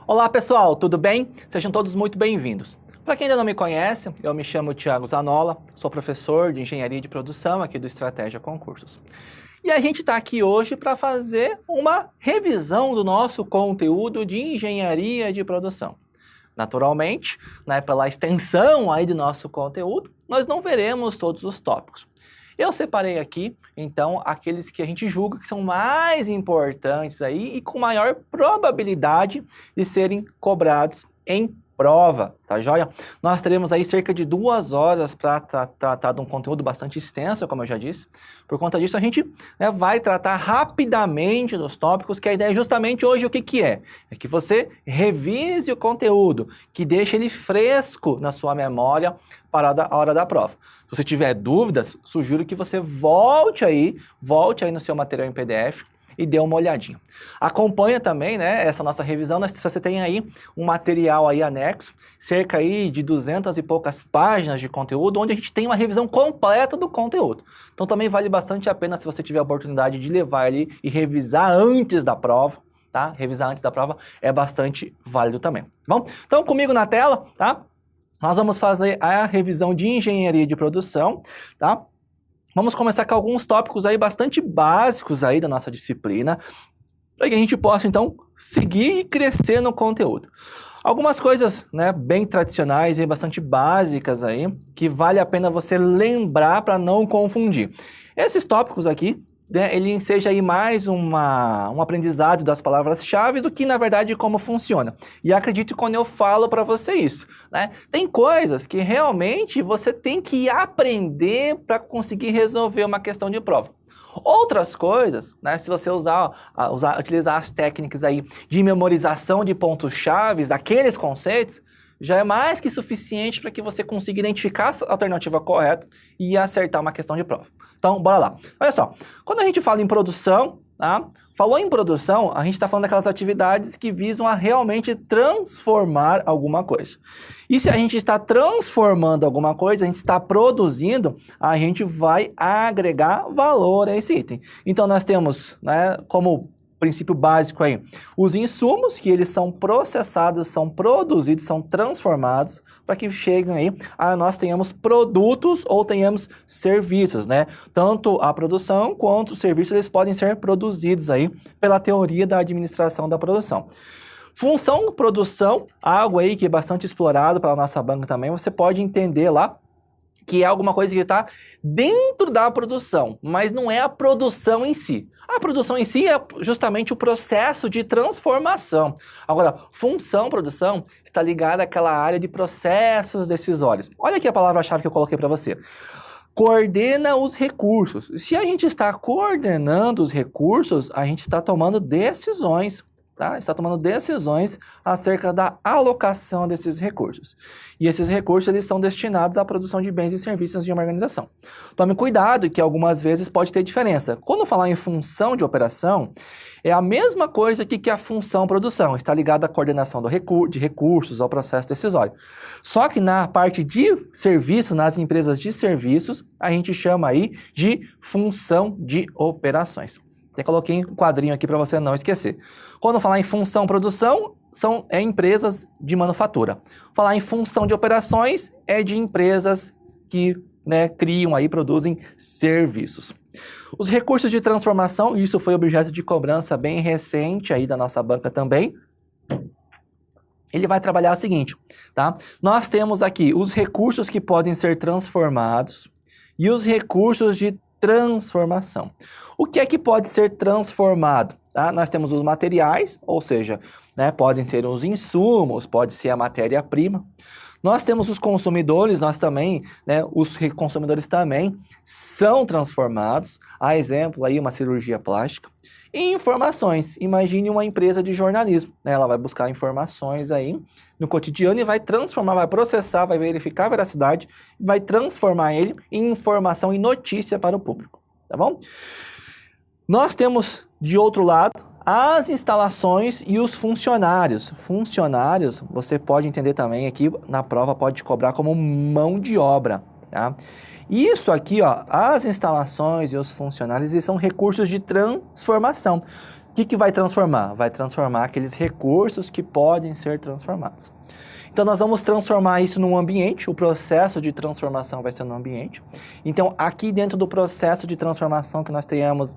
Olá pessoal, tudo bem? Sejam todos muito bem-vindos. Para quem ainda não me conhece, eu me chamo Thiago Zanola, sou professor de Engenharia de Produção aqui do Estratégia Concursos. E a gente está aqui hoje para fazer uma revisão do nosso conteúdo de Engenharia de Produção. Naturalmente, pela extensão aí do nosso conteúdo, nós não veremos todos os tópicos. Eu separei aqui, então, aqueles que a gente julga que são mais importantes aí e com maior probabilidade de serem cobrados em prova, tá joia? Nós teremos aí cerca de 2 horas para tratar de um conteúdo bastante extenso, como eu já disse. Por conta disso, a gente vai tratar rapidamente dos tópicos, que a ideia justamente hoje o que é? É que você revise o conteúdo, que deixe ele fresco na sua memória para a hora da prova. Se você tiver dúvidas, sugiro que você volte aí no seu material em PDF, e dê uma olhadinha. Acompanha também, essa nossa revisão, você tem aí um material aí anexo, cerca aí de 200 e poucas páginas de conteúdo, onde a gente tem uma revisão completa do conteúdo. Então também vale bastante a pena se você tiver a oportunidade de levar ali e revisar antes da prova, tá? Revisar antes da prova é bastante válido também, tá bom? Então comigo na tela, tá? Nós vamos fazer a revisão de Engenharia de Produção, tá? Vamos começar com alguns tópicos aí bastante básicos aí da nossa disciplina, para que a gente possa, então, seguir e crescer no conteúdo. Algumas coisas, bem tradicionais e bastante básicas aí, que vale a pena você lembrar para não confundir. Esses tópicos aqui, ele enseja aí mais um aprendizado das palavras-chave do que, na verdade, como funciona. E acredito quando eu falo para você isso, Tem coisas que realmente você tem que aprender para conseguir resolver uma questão de prova. Outras coisas, se você utilizar as técnicas aí de memorização de pontos-chave daqueles conceitos, já é mais que suficiente para que você consiga identificar a alternativa correta e acertar uma questão de prova. Então, bora lá. Olha só, quando a gente fala em produção, falou em produção, a gente está falando daquelas atividades que visam a realmente transformar alguma coisa. E se a gente está transformando alguma coisa, a gente está produzindo, a gente vai agregar valor a esse item. Então, nós temos, como princípio básico aí, os insumos que eles são processados, são produzidos, são transformados para que cheguem aí a nós tenhamos produtos ou tenhamos serviços, Tanto a produção quanto os serviços eles podem ser produzidos aí pela teoria da administração da produção. Função produção, algo aí que é bastante explorado pela nossa banca também, você pode entender lá que é alguma coisa que está dentro da produção, mas não é a produção em si. A produção em si é justamente o processo de transformação. Agora, função produção está ligada àquela área de processos decisórios. Olha aqui a palavra-chave que eu coloquei para você. Coordena os recursos. Se a gente está coordenando os recursos, a gente está tomando decisões. Está tomando decisões acerca da alocação desses recursos. E esses recursos eles são destinados à produção de bens e serviços de uma organização. Tome cuidado que algumas vezes pode ter diferença. Quando falar em função de operação, é a mesma coisa que a função produção. Está ligada à coordenação de recursos, ao processo decisório. Só que na parte de serviço, nas empresas de serviços, a gente chama aí de função de operações. Até coloquei um quadrinho aqui para você não esquecer. Quando falar em função produção, são empresas de manufatura. Falar em função de operações, é de empresas que criam aí, produzem serviços. Os recursos de transformação, isso foi objeto de cobrança bem recente aí da nossa banca também. Ele vai trabalhar o seguinte, tá? Nós temos aqui os recursos que podem ser transformados e os recursos de transformação. O que é que pode ser transformado? Nós temos os materiais, ou seja, podem ser os insumos, pode ser a matéria-prima. Nós temos os consumidores, nós também, os consumidores também são transformados. A exemplo aí uma cirurgia plástica. E informações, imagine uma empresa de jornalismo, ela vai buscar informações aí no cotidiano e vai transformar, vai processar, vai verificar a veracidade, vai transformar ele em informação e notícia para o público, tá bom? Nós temos, de outro lado, as instalações e os funcionários. Funcionários, você pode entender também aqui, na prova pode cobrar como mão de obra, tá? Isso aqui, as instalações e os funcionários, eles são recursos de transformação. que vai transformar? Vai transformar aqueles recursos que podem ser transformados. Então, nós vamos transformar isso num ambiente, o processo de transformação vai ser no ambiente. Então, aqui dentro do processo de transformação que nós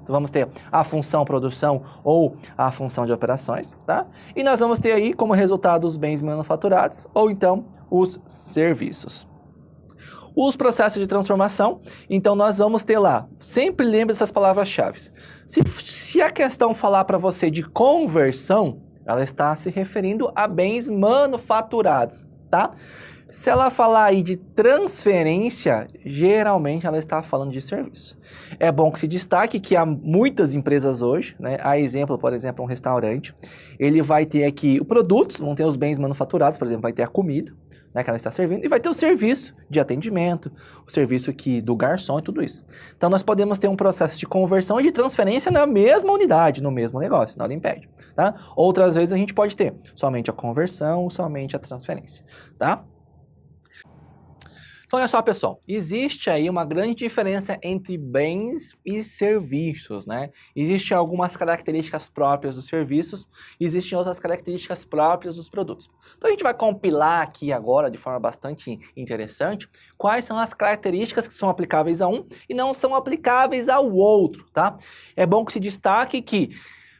vamos ter a função produção ou a função de operações, tá? E nós vamos ter aí como resultado os bens manufaturados ou então os serviços. Os processos de transformação, então nós vamos ter lá, sempre lembre dessas palavras-chave. Se a questão falar para você de conversão, ela está se referindo a bens manufaturados, tá? Se ela falar aí de transferência, geralmente ela está falando de serviço. É bom que se destaque que há muitas empresas hoje, né? A exemplo, por exemplo, um restaurante, ele vai ter aqui produtos, vão ter os bens manufaturados, por exemplo, vai ter a comida, né, que ela está servindo, e vai ter o serviço de atendimento, o serviço do garçom e tudo isso. Então, nós podemos ter um processo de conversão e de transferência na mesma unidade, no mesmo negócio, nada impede, tá? Outras vezes a gente pode ter somente a conversão, somente a transferência, tá? Então, olha só, pessoal, existe aí uma grande diferença entre bens e serviços, né? Existem algumas características próprias dos serviços, existem outras características próprias dos produtos. Então, a gente vai compilar aqui agora, de forma bastante interessante, quais são as características que são aplicáveis a um e não são aplicáveis ao outro, tá? É bom que se destaque que,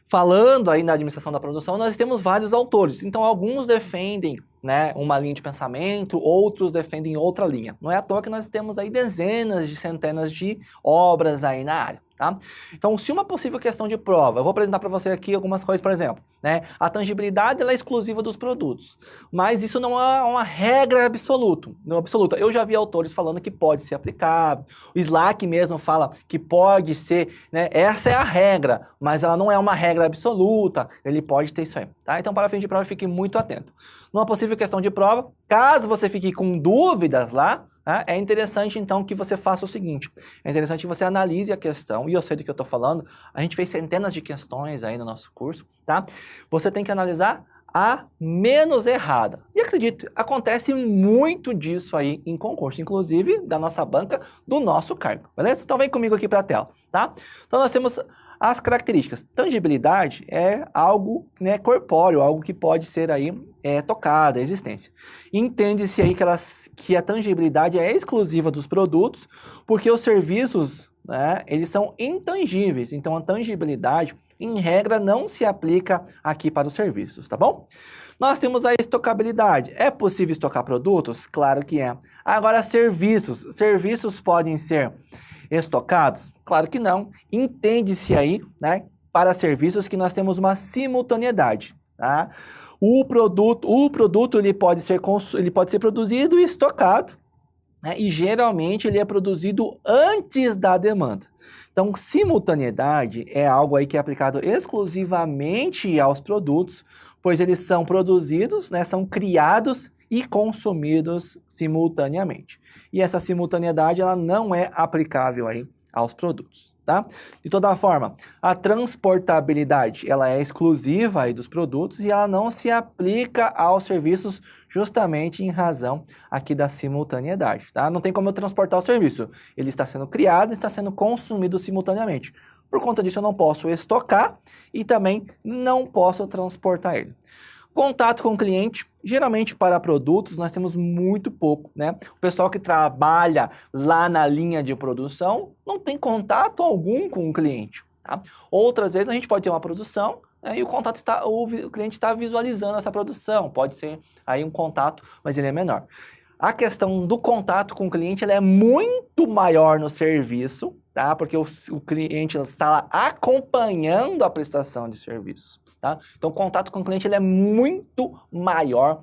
falando aí na administração da produção, nós temos vários autores. Então, alguns defendem, né, uma linha de pensamento, outros defendem outra linha. Não é à toa que nós temos aí dezenas de centenas de obras aí na área, tá? Então, se uma possível questão de prova, eu vou apresentar para você aqui algumas coisas, por exemplo, né? A tangibilidade ela é exclusiva dos produtos, mas isso não é uma regra absoluta. Eu já vi autores falando que pode ser aplicável, o Slack mesmo fala que pode ser, né? Essa é a regra, mas ela não é uma regra absoluta, ele pode ter isso aí, tá? Então, para fim de prova, fique muito atento. Numa possível questão de prova, caso você fique com dúvidas lá, né, é interessante então que você faça o seguinte, é interessante que você analise a questão, e eu sei do que eu estou falando, a gente fez centenas de questões aí no nosso curso, tá? Você tem que analisar a menos errada. E acredito, acontece muito disso aí em concurso, inclusive da nossa banca, do nosso cargo, beleza? Então vem comigo aqui para a tela, tá? Então nós temos as características. Tangibilidade é algo, né, corpóreo, algo que pode ser aí tocado, a existência. Entende-se aí que a tangibilidade é exclusiva dos produtos, porque os serviços, né, eles são intangíveis. Então, a tangibilidade, em regra, não se aplica aqui para os serviços, tá bom? Nós temos a estocabilidade. É possível estocar produtos? Claro que é. Agora, serviços. Serviços podem ser estocados? Claro que não. Entende-se aí, né, para serviços que nós temos uma simultaneidade, tá? O produto ele pode ser produzido e estocado, né, e geralmente ele é produzido antes da demanda. Então, simultaneidade é algo aí que é aplicado exclusivamente aos produtos, pois eles são produzidos, né, são criados e consumidos simultaneamente. E essa simultaneidade ela não é aplicável aí aos produtos, tá? De toda forma, a transportabilidade ela é exclusiva aí dos produtos e ela não se aplica aos serviços justamente em razão aqui da simultaneidade, tá? Não tem como eu transportar o serviço, ele está sendo criado e está sendo consumido simultaneamente. Por conta disso eu não posso estocar e também não posso transportar ele. Contato com o cliente, geralmente para produtos nós temos muito pouco, né? O pessoal que trabalha lá na linha de produção não tem contato algum com o cliente, tá? Outras vezes a gente pode ter uma produção, né, e o cliente está visualizando essa produção, pode ser aí um contato, mas ele é menor. A questão do contato com o cliente ela é muito maior no serviço, tá? Porque o cliente está lá acompanhando a prestação de serviços. Tá? Então, o contato com o cliente ele é muito maior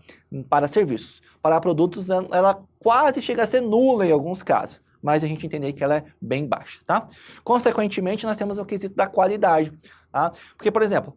para serviços. Para produtos, ela quase chega a ser nula em alguns casos, mas a gente entende que ela é bem baixa. Tá? Consequentemente, nós temos o quesito da qualidade. Tá? Porque, por exemplo,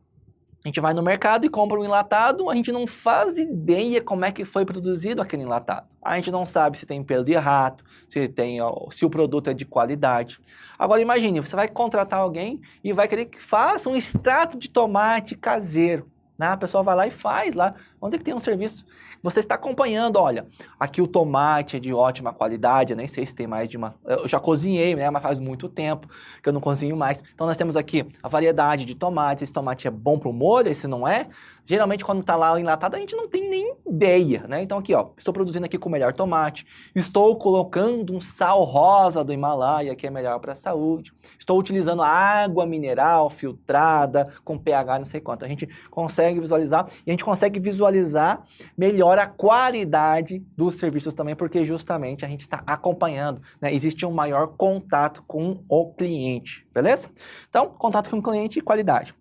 a gente vai no mercado e compra um enlatado, a gente não faz ideia como é que foi produzido aquele enlatado. A gente não sabe se tem pelo de rato, se o produto é de qualidade. Agora imagine, você vai contratar alguém e vai querer que faça um extrato de tomate caseiro, né? A pessoa vai lá e faz lá. Vamos dizer que tem um serviço. Você está acompanhando, olha, aqui o tomate é de ótima qualidade, eu nem sei se tem mais de uma... Eu já cozinhei, né? Mas faz muito tempo que eu não cozinho mais. Então nós temos aqui a variedade de tomates. Esse tomate é bom para o molho, esse não é. Geralmente quando está lá enlatado a gente não tem nem ideia, né? Então aqui, ó, estou produzindo aqui com o melhor tomate. Estou colocando um sal rosa do Himalaia, que é melhor para a saúde. Estou utilizando água mineral filtrada, com pH não sei quanto. A gente consegue visualizar e a gente consegue visualizar melhor a qualidade dos serviços também, porque justamente a gente está acompanhando, né? Existe um maior contato com o cliente, beleza? Então, contato com o cliente e qualidade.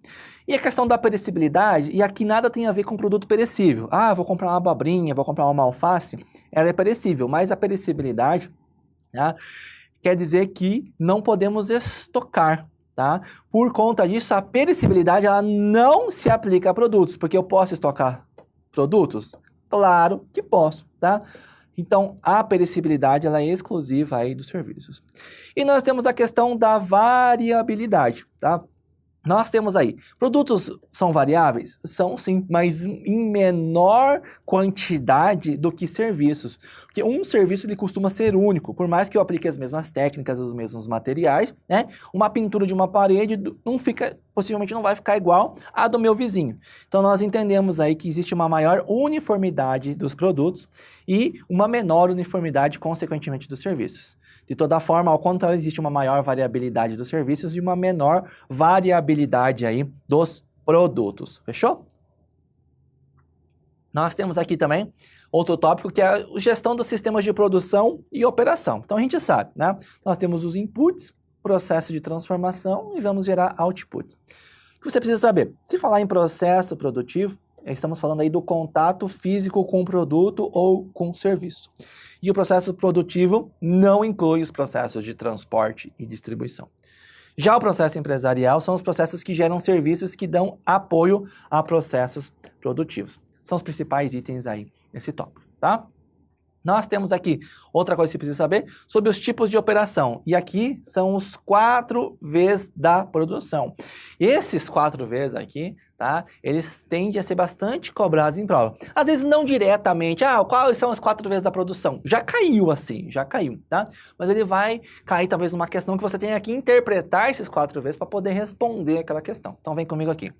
E a questão da perecibilidade, e aqui nada tem a ver com produto perecível. Ah, vou comprar uma abobrinha, vou comprar uma alface, ela é perecível, mas a perecibilidade, tá, quer dizer que não podemos estocar, tá? Por conta disso, a perecibilidade ela não se aplica a produtos, porque eu posso estocar produtos? Claro que posso, tá? Então, a perecibilidade ela é exclusiva aí dos serviços. E nós temos a questão da variabilidade, tá? Nós temos aí, produtos são variáveis? São sim, mas em menor quantidade do que serviços. Porque um serviço ele costuma ser único, por mais que eu aplique as mesmas técnicas, os mesmos materiais, né? Uma pintura de uma parede não fica, possivelmente não vai ficar igual à do meu vizinho. Então nós entendemos aí que existe uma maior uniformidade dos produtos e uma menor uniformidade, consequentemente, dos serviços. De toda forma, ao contrário, existe uma maior variabilidade dos serviços e uma menor variabilidade aí dos produtos. Fechou? Nós temos aqui também outro tópico que é a gestão dos sistemas de produção e operação. Então a gente sabe, né? Nós temos os inputs, processo de transformação e vamos gerar outputs. O que você precisa saber? Se falar em processo produtivo, estamos falando aí do contato físico com o produto ou com o serviço. E o processo produtivo não inclui os processos de transporte e distribuição. Já o processo empresarial são os processos que geram serviços que dão apoio a processos produtivos. São os principais itens aí nesse tópico, tá? Nós temos aqui outra coisa que você precisa saber sobre os tipos de operação. E aqui são os 4 Vs da produção. Esses 4 Vs aqui, tá? Eles tendem a ser bastante cobrados em prova. Às vezes não diretamente, quais são as 4 Vs da produção? Já caiu assim, já caiu, tá? Mas ele vai cair talvez numa questão que você tenha que interpretar esses 4 Vs para poder responder aquela questão. Então vem comigo aqui.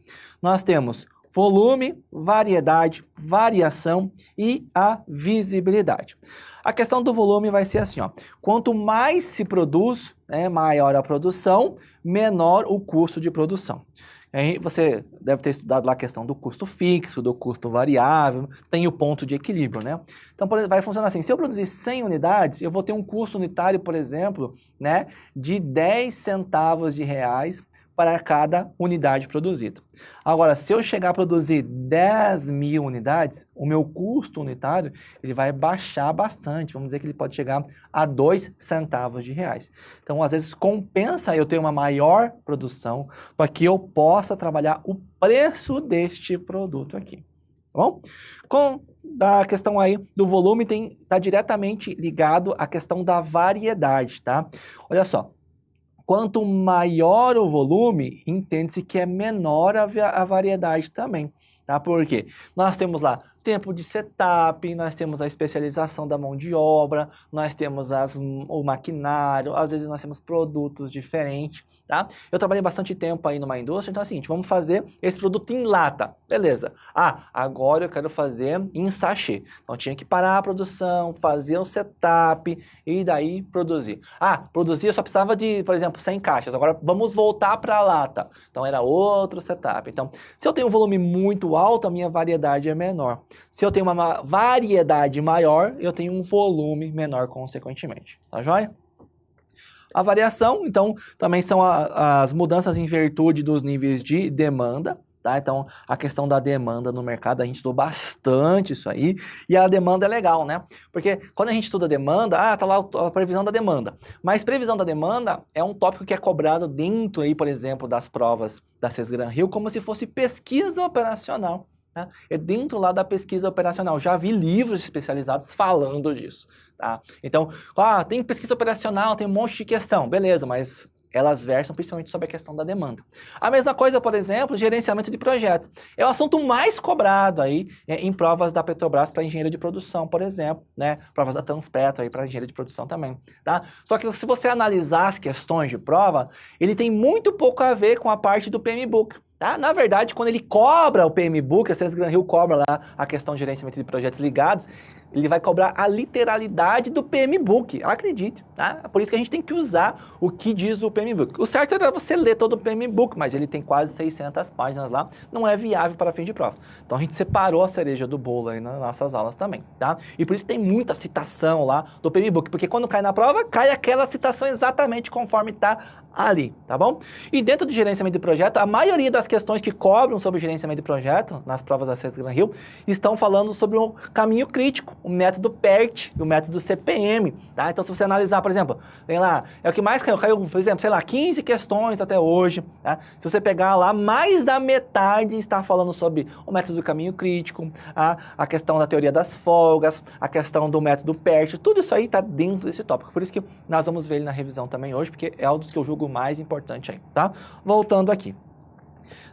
Nós temos volume, variedade, variação e a visibilidade. A questão do volume vai ser assim, ó. Quanto mais se produz, né, maior a produção, menor o custo de produção. Aí você deve ter estudado lá a questão do custo fixo, do custo variável, tem o ponto de equilíbrio, né? Então, por exemplo, vai funcionar assim, se eu produzir 100 unidades, eu vou ter um custo unitário, por exemplo, né, de 10 centavos de reais para cada unidade produzida. Agora, se eu chegar a produzir 10.000 unidades, o meu custo unitário ele vai baixar bastante. Vamos dizer que ele pode chegar a 2 centavos de reais. Então, às vezes, compensa eu ter uma maior produção para que eu possa trabalhar o preço deste produto aqui. Tá bom? Com a questão aí do volume, está diretamente ligado à questão da variedade, tá? Olha só. Quanto maior o volume, entende-se que é menor a variedade também, tá? Por quê? Nós temos lá tempo de setup, nós temos a especialização da mão de obra, nós temos o maquinário, às vezes nós temos produtos diferentes, tá? Eu trabalhei bastante tempo aí numa indústria, então é o seguinte, vamos fazer esse produto em lata, beleza. Agora eu quero fazer em sachê. Então tinha que parar a produção, fazer o setup e daí produzir. Produzir eu só precisava de, por exemplo, 100 caixas, agora vamos voltar para a lata. Então era outro setup. Então, se eu tenho um volume muito alto, a minha variedade é menor. Se eu tenho uma variedade maior, eu tenho um volume menor consequentemente. Tá joia? A variação, então, também são as mudanças em virtude dos níveis de demanda. Tá? Então, a questão da demanda no mercado, a gente estudou bastante isso aí, e a demanda é legal, né? Porque quando a gente estuda demanda, tá lá a previsão da demanda. Mas previsão da demanda é um tópico que é cobrado dentro aí, por exemplo, das provas da Sesgran Rio, como se fosse pesquisa operacional. Né? É dentro lá da pesquisa operacional. Já vi livros especializados falando disso. Tá? Então, tem pesquisa operacional, tem um monte de questão, beleza, mas elas versam principalmente sobre a questão da demanda. A mesma coisa, por exemplo, gerenciamento de projetos. É o assunto mais cobrado aí em provas da Petrobras para engenheiro de produção, por exemplo, né? Provas da Transpetro aí para engenheiro de produção também, tá? Só que se você analisar as questões de prova, ele tem muito pouco a ver com a parte do PMBOK. Tá? Na verdade, quando ele cobra o PMBOK, a SES Gran Rio cobra lá a questão de gerenciamento de projetos ligados, ele vai cobrar a literalidade do PMBOK, acredite, tá? Por isso que a gente tem que usar o que diz o PMBOK. O certo era você ler todo o PMBOK, mas ele tem quase 600 páginas lá, não é viável para fim de prova. Então a gente separou a cereja do bolo aí nas nossas aulas também, tá? E por isso tem muita citação lá do PMBOK, porque quando cai na prova, cai aquela citação exatamente conforme está ali, tá bom? E dentro do gerenciamento de projeto, a maioria das questões que cobram sobre gerenciamento de projeto, nas provas da SES Gran Rio, estão falando sobre o caminho crítico, o método PERT, o método CPM, tá? Então, se você analisar, por exemplo, vem lá, é o que mais caiu, por exemplo, sei lá, 15 questões até hoje, tá? Se você pegar lá, mais da metade está falando sobre o método do caminho crítico, a questão da teoria das folgas, a questão do método PERT, tudo isso aí está dentro desse tópico. Por isso que nós vamos ver ele na revisão também hoje, porque é um dos que eu julgo mais importante aí, tá? Voltando aqui.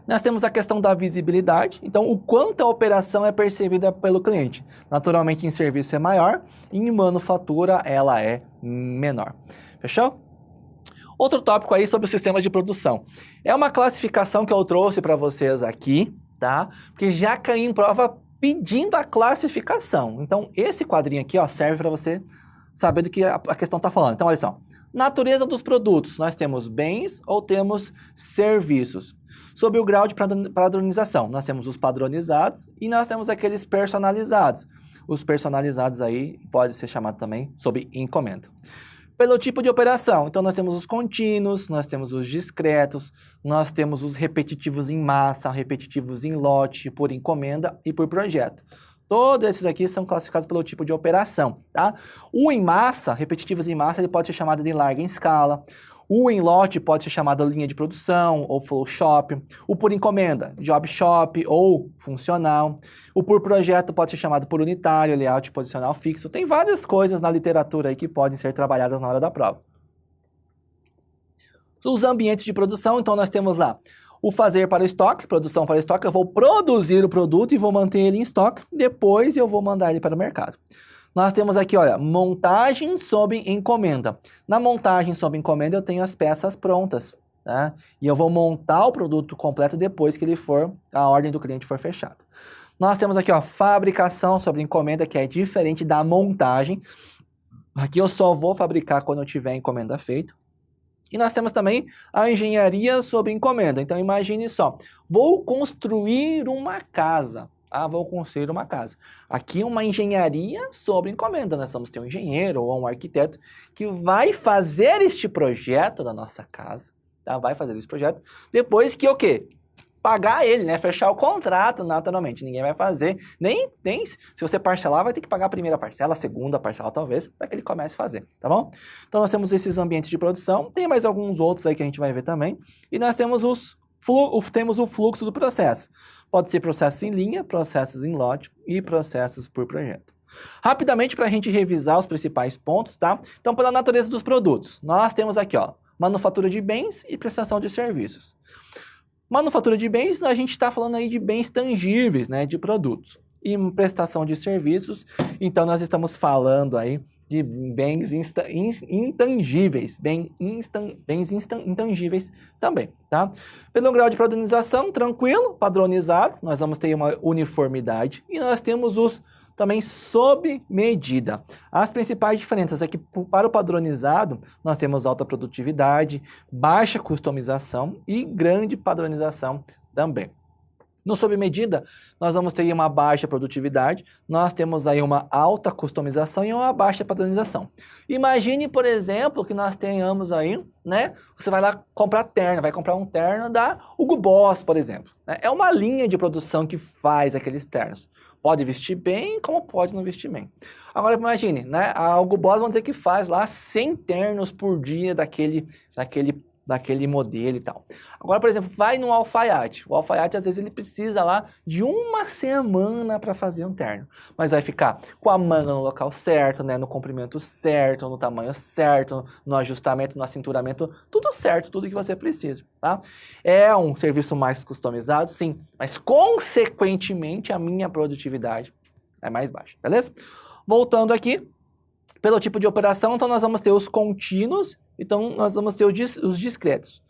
Nós temos a questão da visibilidade, então o quanto a operação é percebida pelo cliente. Naturalmente em serviço é maior, em manufatura ela é menor. Fechou? Outro tópico aí sobre o sistema de produção. É uma classificação que eu trouxe para vocês aqui, tá? Porque já caiu em prova pedindo a classificação. Então esse quadrinho aqui, ó, serve para você saber do que a questão está falando. Então olha só. Natureza dos produtos, nós temos bens ou temos serviços. Sobre o grau de padronização, nós temos os padronizados e nós temos aqueles personalizados. Os personalizados aí pode ser chamado também sob encomenda. Pelo tipo de operação, então nós temos os contínuos, nós temos os discretos, nós temos os repetitivos em massa, repetitivos em lote, por encomenda e por projeto. Todos esses aqui são classificados pelo tipo de operação, tá? O em massa, repetitivos em massa, ele pode ser chamado de larga em escala. O em lote pode ser chamado linha de produção ou flow shop. O por encomenda, job shop ou funcional. O por projeto pode ser chamado por unitário, layout posicional fixo. Tem várias coisas na literatura aí que podem ser trabalhadas na hora da prova. Os ambientes de produção, então nós temos lá o fazer para estoque, produção para estoque, eu vou produzir o produto e vou manter ele em estoque, depois eu vou mandar ele para o mercado. Nós temos aqui, olha, montagem sob encomenda. Na montagem sob encomenda eu tenho as peças prontas, tá? E eu vou montar o produto completo depois que a ordem do cliente for fechada. Nós temos aqui, ó, fabricação sob encomenda, que é diferente da montagem. Aqui eu só vou fabricar quando eu tiver a encomenda feita. E nós temos também a engenharia sob encomenda. Então, imagine só, vou construir uma casa. Vou construir uma casa. Aqui uma engenharia sob encomenda. Nós vamos ter um engenheiro ou um arquiteto que vai fazer este projeto da nossa casa. Tá? Vai fazer esse projeto. Depois que o quê? Pagar ele, né? Fechar o contrato, naturalmente. Ninguém vai fazer. Nem se você parcelar, vai ter que pagar a primeira parcela, a segunda parcela, talvez, para que ele comece a fazer, tá bom? Então, nós temos esses ambientes de produção. Tem mais alguns outros aí que a gente vai ver também. E nós temos temos o fluxo do processo. Pode ser processos em linha, processos em lote e processos por projeto. Rapidamente, para a gente revisar os principais pontos, tá? Então, pela natureza dos produtos, nós temos aqui, ó, manufatura de bens e prestação de serviços. Manufatura de bens, a gente está falando aí de bens tangíveis, né, de produtos. E prestação de serviços, então nós estamos falando aí de bens intangíveis, bens intangíveis também, tá? Pelo grau de padronização, tranquilo, padronizados, nós vamos ter uma uniformidade e nós temos os também sob medida. As principais diferenças é que para o padronizado, nós temos alta produtividade, baixa customização e grande padronização também. No sob medida, nós vamos ter uma baixa produtividade, nós temos aí uma alta customização e uma baixa padronização. Imagine, por exemplo, que nós tenhamos aí, né? Você vai lá comprar terno, vai comprar um terno da Hugo Boss, por exemplo. É uma linha de produção que faz aqueles ternos. Pode vestir bem, como pode não vestir bem. Agora imagine, né? A Hugo Boss, vamos dizer que faz lá 100 ternos por dia daquele daquele modelo e tal. Agora, por exemplo, vai no alfaiate. O alfaiate, às vezes, ele precisa lá de uma semana para fazer um terno. Mas vai ficar com a manga no local certo, né? No comprimento certo, no tamanho certo, no ajustamento, no acinturamento, tudo certo, tudo que você precisa, tá? É um serviço mais customizado, sim, mas consequentemente a minha produtividade é mais baixa, beleza? Voltando aqui, pelo tipo de operação, então nós vamos ter os contínuos, então nós vamos ter os discretos.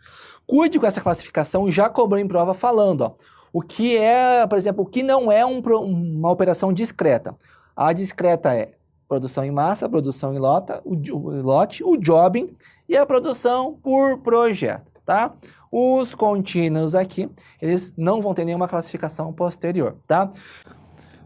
Cuide com essa classificação, já cobrou em prova falando, ó, o que é, por exemplo, o que não é uma operação discreta. A discreta é produção em massa, produção em lote, o jobbing e a produção por projeto, tá? Os contínuos aqui, eles não vão ter nenhuma classificação posterior, tá?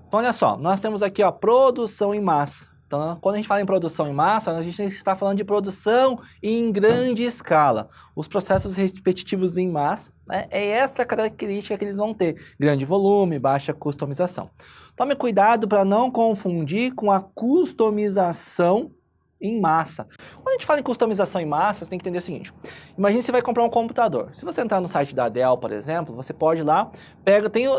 Então, olha só, nós temos aqui, ó, produção em massa. Então, quando a gente fala em produção em massa, a gente está falando de produção em grande escala. Os processos repetitivos em massa, né, é essa característica que eles vão ter. Grande volume, baixa customização. Tome cuidado para não confundir com a customização em massa. Quando a gente fala em customização em massa, você tem que entender o seguinte. Imagine que você vai comprar um computador. Se você entrar no site da Dell, por exemplo, você pode ir lá,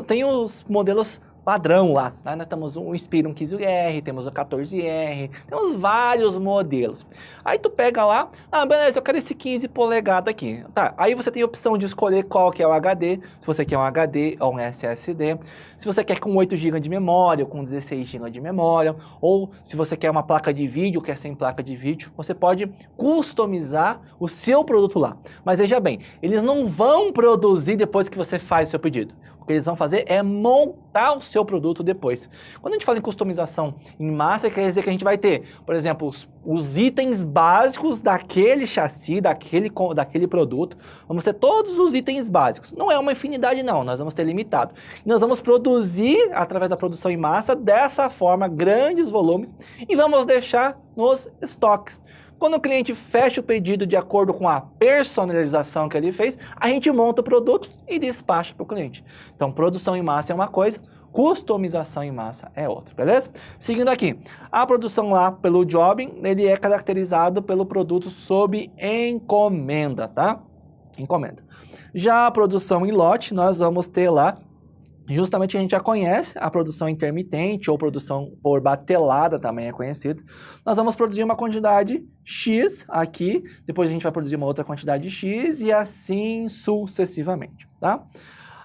tem os modelos padrão lá, né? Nós temos o Inspiron 15R, temos o 14R, temos vários modelos. Aí tu pega lá, beleza, eu quero esse 15 polegadas aqui. Tá, aí você tem a opção de escolher qual que é o HD, se você quer um HD ou um SSD, se você quer com 8 GB de memória ou com 16 GB de memória, ou se você quer uma placa de vídeo, quer sem placa de vídeo, você pode customizar o seu produto lá. Mas veja bem, eles não vão produzir depois que você faz o seu pedido. O que eles vão fazer é montar o seu produto depois. Quando a gente fala em customização em massa, quer dizer que a gente vai ter, por exemplo, os itens básicos daquele chassi, daquele produto. Vamos ter todos os itens básicos. Não é uma infinidade não, nós vamos ter limitado. Nós vamos produzir, através da produção em massa, dessa forma, grandes volumes e vamos deixar nos estoques. Quando o cliente fecha o pedido de acordo com a personalização que ele fez, a gente monta o produto e despacha para o cliente. Então, produção em massa é uma coisa, customização em massa é outra, beleza? Seguindo aqui, a produção lá pelo jobbing, ele é caracterizado pelo produto sob encomenda, tá? Encomenda. Já a produção em lote, nós vamos ter lá, justamente a gente já conhece a produção intermitente ou produção por batelada, também é conhecido. Nós vamos produzir uma quantidade X aqui, depois a gente vai produzir uma outra quantidade X e assim sucessivamente, tá?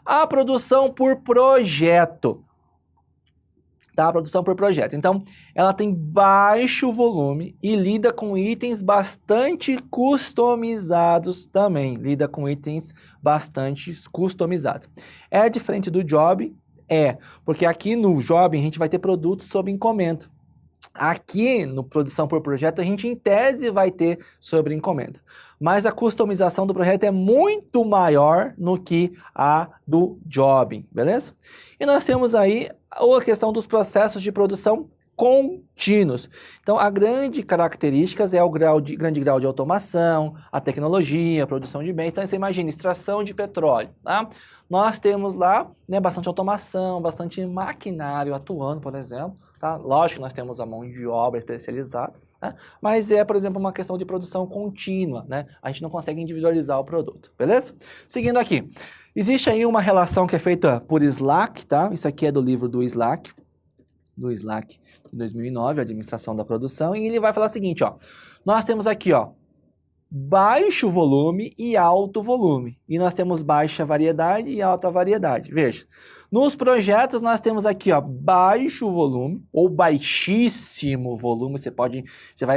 A produção por projeto. Tá? A produção por projeto. Então, ela tem baixo volume e lida com itens bastante customizados também. Lida com itens bastante customizados. É diferente do job? É, porque aqui no job a gente vai ter produtos sob encomenda. Aqui no produção por projeto a gente em tese vai ter sobre encomenda. Mas a customização do projeto é muito maior no que a do job, beleza? E nós temos aí a questão dos processos de produção contínuos. Então, a grande característica é o grande grau de automação, a tecnologia, a produção de bens. Então, você imagina, extração de petróleo, tá? Nós temos lá, né, bastante automação, bastante maquinário atuando, por exemplo, tá? Lógico que nós temos a mão de obra especializada, né? Mas é, por exemplo, uma questão de produção contínua, né? A gente não consegue individualizar o produto, beleza? Seguindo aqui, existe aí uma relação que é feita por Slack, tá? Isso aqui é do livro do Slack de 2009, Administração da Produção, e ele vai falar o seguinte, ó, nós temos aqui, ó, baixo volume e alto volume, e nós temos baixa variedade e alta variedade. Veja, nos projetos nós temos aqui, ó, baixo volume ou baixíssimo volume,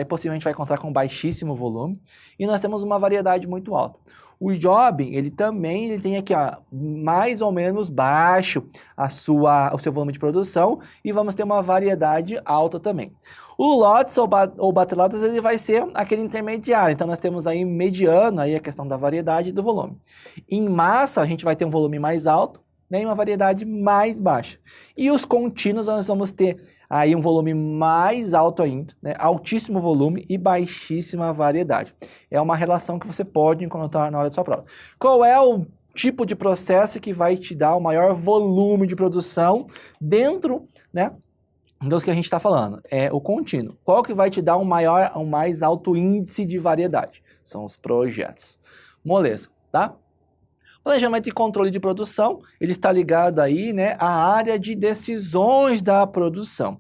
possivelmente vai encontrar com baixíssimo volume, e nós temos uma variedade muito alta. O job, ele tem aqui, ó, mais ou menos baixo o seu volume de produção e vamos ter uma variedade alta também. O lotes ou bateladas, ele vai ser aquele intermediário, então nós temos aí mediano, aí a questão da variedade e do volume. Em massa, a gente vai ter um volume mais alto, né, e uma variedade mais baixa. E os contínuos, nós vamos ter aí um volume mais alto ainda, né, altíssimo volume e baixíssima variedade. É uma relação que você pode encontrar na hora da sua prova. Qual é o tipo de processo que vai te dar o maior volume de produção dentro, né, dos que a gente está falando? É o contínuo. Qual que vai te dar o mais alto índice de variedade? São os projetos. Moleza, tá? Planejamento e controle de produção, ele está ligado aí, né, à área de decisões da produção.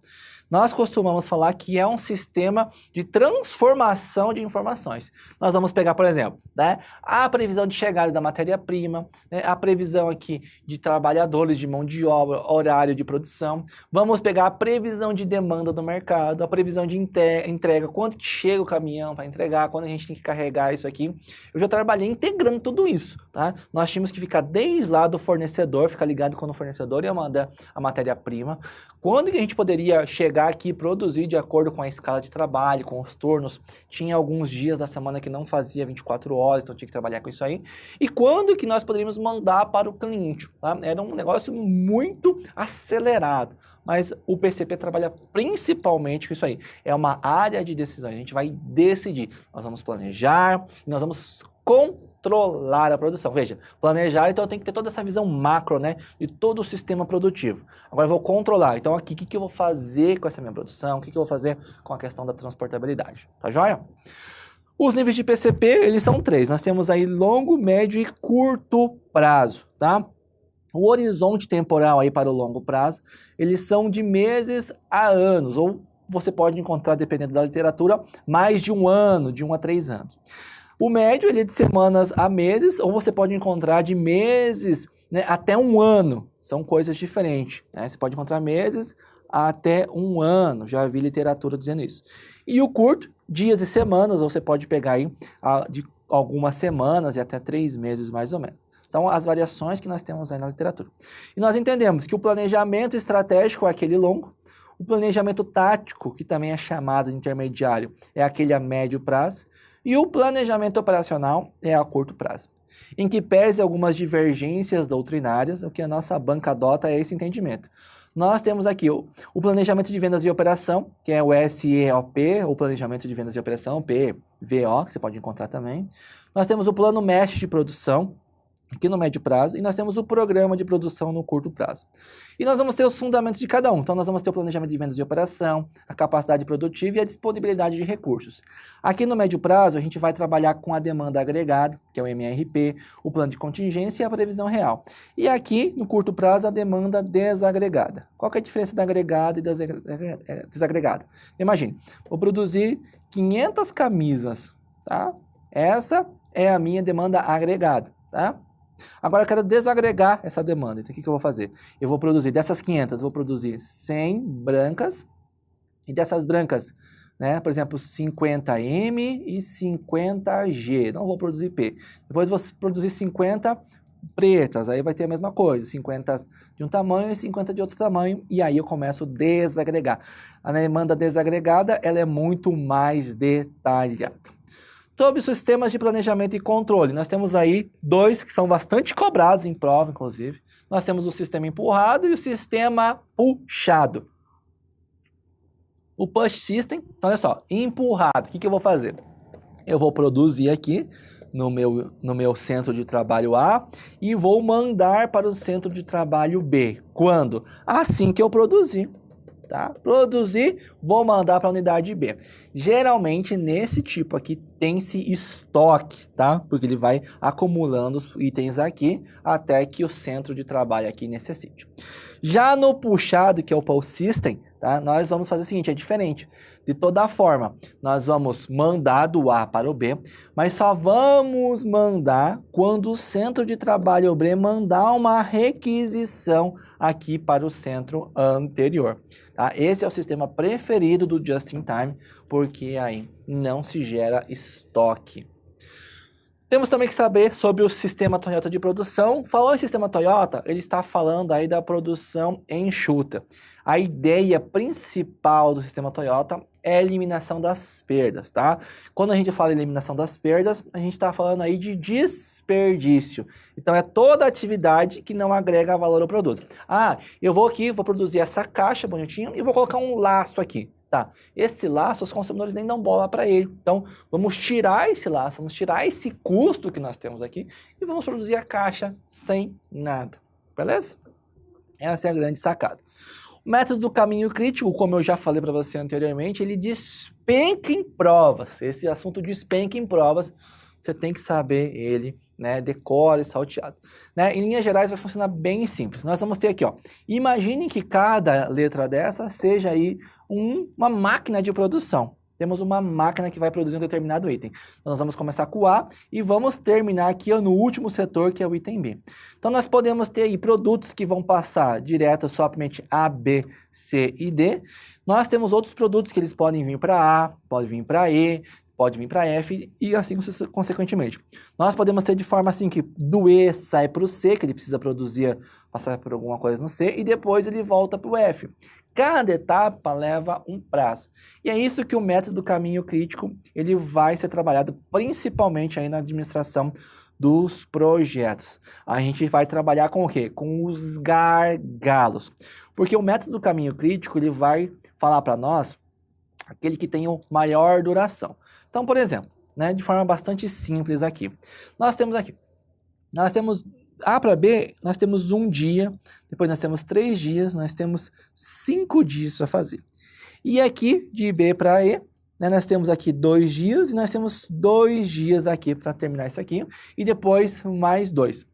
Nós costumamos falar que é um sistema de transformação de informações. Nós vamos pegar, por exemplo, né, a previsão de chegada da matéria-prima, né, a previsão aqui de trabalhadores, de mão de obra, horário de produção. Vamos pegar a previsão de demanda do mercado, a previsão de entrega, quanto que chega o caminhão para entregar, quando a gente tem que carregar isso aqui. Eu já trabalhei integrando tudo isso, tá? Nós tínhamos que ficar desde lá do fornecedor, ficar ligado quando o fornecedor ia mandar a matéria-prima, quando que a gente poderia chegar aqui e produzir de acordo com a escala de trabalho, com os turnos. Tinha alguns dias da semana que não fazia 24 horas, então tinha que trabalhar com isso aí. E quando que nós poderíamos mandar para o cliente, tá? Era um negócio muito acelerado. Mas o PCP trabalha principalmente com isso aí. É uma área de decisão. A gente vai decidir. Nós vamos planejar, nós vamos controlar a produção. Veja, planejar, então eu tenho que ter toda essa visão macro, né, de todo o sistema produtivo. Agora eu vou controlar. Então aqui, o que eu vou fazer com essa minha produção? O que eu vou fazer com a questão da transportabilidade? Tá joia? Os níveis de PCP, eles são 3. Nós temos aí longo, médio e curto prazo, tá? O horizonte temporal aí para o longo prazo, eles são de meses a anos, ou você pode encontrar, dependendo da literatura, mais de um ano, de 1 a 3 anos. O médio, ele é de semanas a meses, ou você pode encontrar de meses, né, até um ano. São coisas diferentes, né? Você pode encontrar meses até um ano, já vi literatura dizendo isso. E o curto, dias e semanas, ou você pode pegar aí de algumas semanas e até 3 meses mais ou menos. São as variações que nós temos aí na literatura. E nós entendemos que o planejamento estratégico é aquele longo, o planejamento tático, que também é chamado de intermediário, é aquele a médio prazo, e o planejamento operacional é a curto prazo. Em que pese algumas divergências doutrinárias, o que a nossa banca adota é esse entendimento. Nós temos aqui o planejamento de vendas e operação, que é o SEOP, o planejamento de vendas e operação, PVO, que você pode encontrar também. Nós temos o plano MESH de produção, aqui no médio prazo, e nós temos o programa de produção no curto prazo. E nós vamos ter os fundamentos de cada um. Então, nós vamos ter o planejamento de vendas e operação, a capacidade produtiva e a disponibilidade de recursos. Aqui no médio prazo, a gente vai trabalhar com a demanda agregada, que é o MRP, o plano de contingência e a previsão real. E aqui, no curto prazo, a demanda desagregada. Qual que é a diferença da agregada e desagregada? Imagine, vou produzir 500 camisas, tá? Essa é a minha demanda agregada, tá? Agora eu quero desagregar essa demanda. Então o que eu vou fazer? Eu vou produzir dessas 500, eu vou produzir 100 brancas e dessas brancas, né, por exemplo, 50M e 50G. Não vou produzir P. Depois vou produzir 50 pretas, aí vai ter a mesma coisa, 50 de um tamanho e 50 de outro tamanho, e aí eu começo a desagregar. A demanda desagregada, ela é muito mais detalhada. Sobre sistemas de planejamento e controle, nós temos aí 2 que são bastante cobrados em prova, inclusive. Nós temos o sistema empurrado e o sistema puxado. O push system, então olha só, empurrado, o que eu vou fazer? Eu vou produzir aqui no meu centro de trabalho A e vou mandar para o centro de trabalho B. Quando? Assim que eu produzir. Tá? Produzir, vou mandar para a unidade B. Geralmente, nesse tipo aqui, tem-se estoque, tá? Porque ele vai acumulando os itens aqui até que o centro de trabalho aqui necessite. Já no puxado, que é o pull system, tá? Nós vamos fazer o seguinte, é diferente. De toda forma, nós vamos mandar do A para o B, mas só vamos mandar quando o centro de trabalho B mandar uma requisição aqui para o centro anterior. Tá? Esse é o sistema preferido do Just in Time, porque aí não se gera estoque. Temos também que saber sobre o sistema Toyota de produção. Falou em sistema Toyota, ele está falando aí da produção enxuta. A ideia principal do sistema Toyota é a eliminação das perdas, tá? Quando a gente fala em eliminação das perdas, a gente está falando aí de desperdício. Então, é toda atividade que não agrega valor ao produto. Ah, eu vou aqui, vou produzir essa caixa bonitinha e vou colocar um laço aqui. Tá, esse laço os consumidores nem dão bola para ele. Então, vamos tirar esse laço, vamos tirar esse custo que nós temos aqui e vamos produzir a caixa sem nada. Beleza? Essa é a grande sacada. O método do caminho crítico, como eu já falei para você anteriormente, ele despenca em provas. Esse assunto despenca em provas você tem que saber ele, né, decore, salteado. Né? Em linhas gerais vai funcionar bem simples. Nós vamos ter aqui, ó, imaginem que cada letra dessa seja aí uma máquina de produção. Temos uma máquina que vai produzir um determinado item. Então, nós vamos começar com o A e vamos terminar aqui ó, no último setor, que é o item B. Então, nós podemos ter aí produtos que vão passar direto somente A, B, C e D. Nós temos outros produtos que eles podem vir para A, podem vir para E, pode vir para F e assim consequentemente. Nós podemos ter de forma assim que do E sai para o C, que ele precisa produzir, passar por alguma coisa no C, e depois ele volta para o F. Cada etapa leva um prazo. E é isso que o método do caminho crítico ele vai ser trabalhado principalmente aí na administração dos projetos. A gente vai trabalhar com o quê? Com os gargalos. Porque o método do caminho crítico ele vai falar para nós aquele que tem maior duração. Então, por exemplo, né, de forma bastante simples aqui, nós temos A para B, nós temos 1 dia, depois nós temos 3 dias, nós temos 5 dias para fazer. E aqui, de B para E, né, nós temos aqui 2 dias e nós temos 2 dias aqui para terminar isso aqui, e depois mais 2.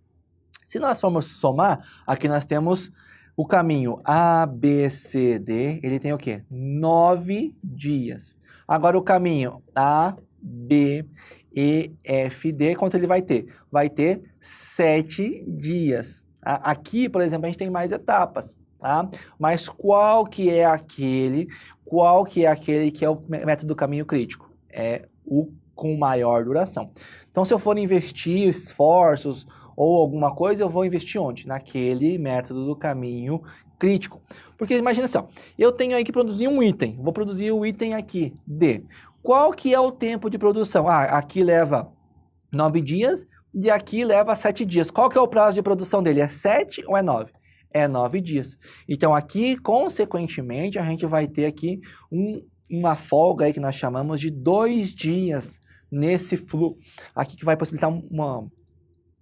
Se nós formos somar, aqui nós temos o caminho A, B, C, D, ele tem o quê? 9 dias. Agora o caminho A, B, E, F, D, quanto ele vai ter? Vai ter 7 dias. Aqui, por exemplo, a gente tem mais etapas, tá? Mas qual que é aquele que é o método do caminho crítico? É o com maior duração. Então, se eu for investir esforços ou alguma coisa, eu vou investir onde? Naquele método do caminho crítico. Porque imagina só, eu tenho aí que produzir um item, vou produzir o item aqui, D. Qual que é o tempo de produção? Aqui leva 9 dias e aqui leva 7 dias. Qual que é o prazo de produção dele? É 7 ou é 9? É 9 dias. Então aqui, consequentemente, a gente vai ter aqui uma folga aí que nós chamamos de 2 dias nesse fluxo. Aqui que vai possibilitar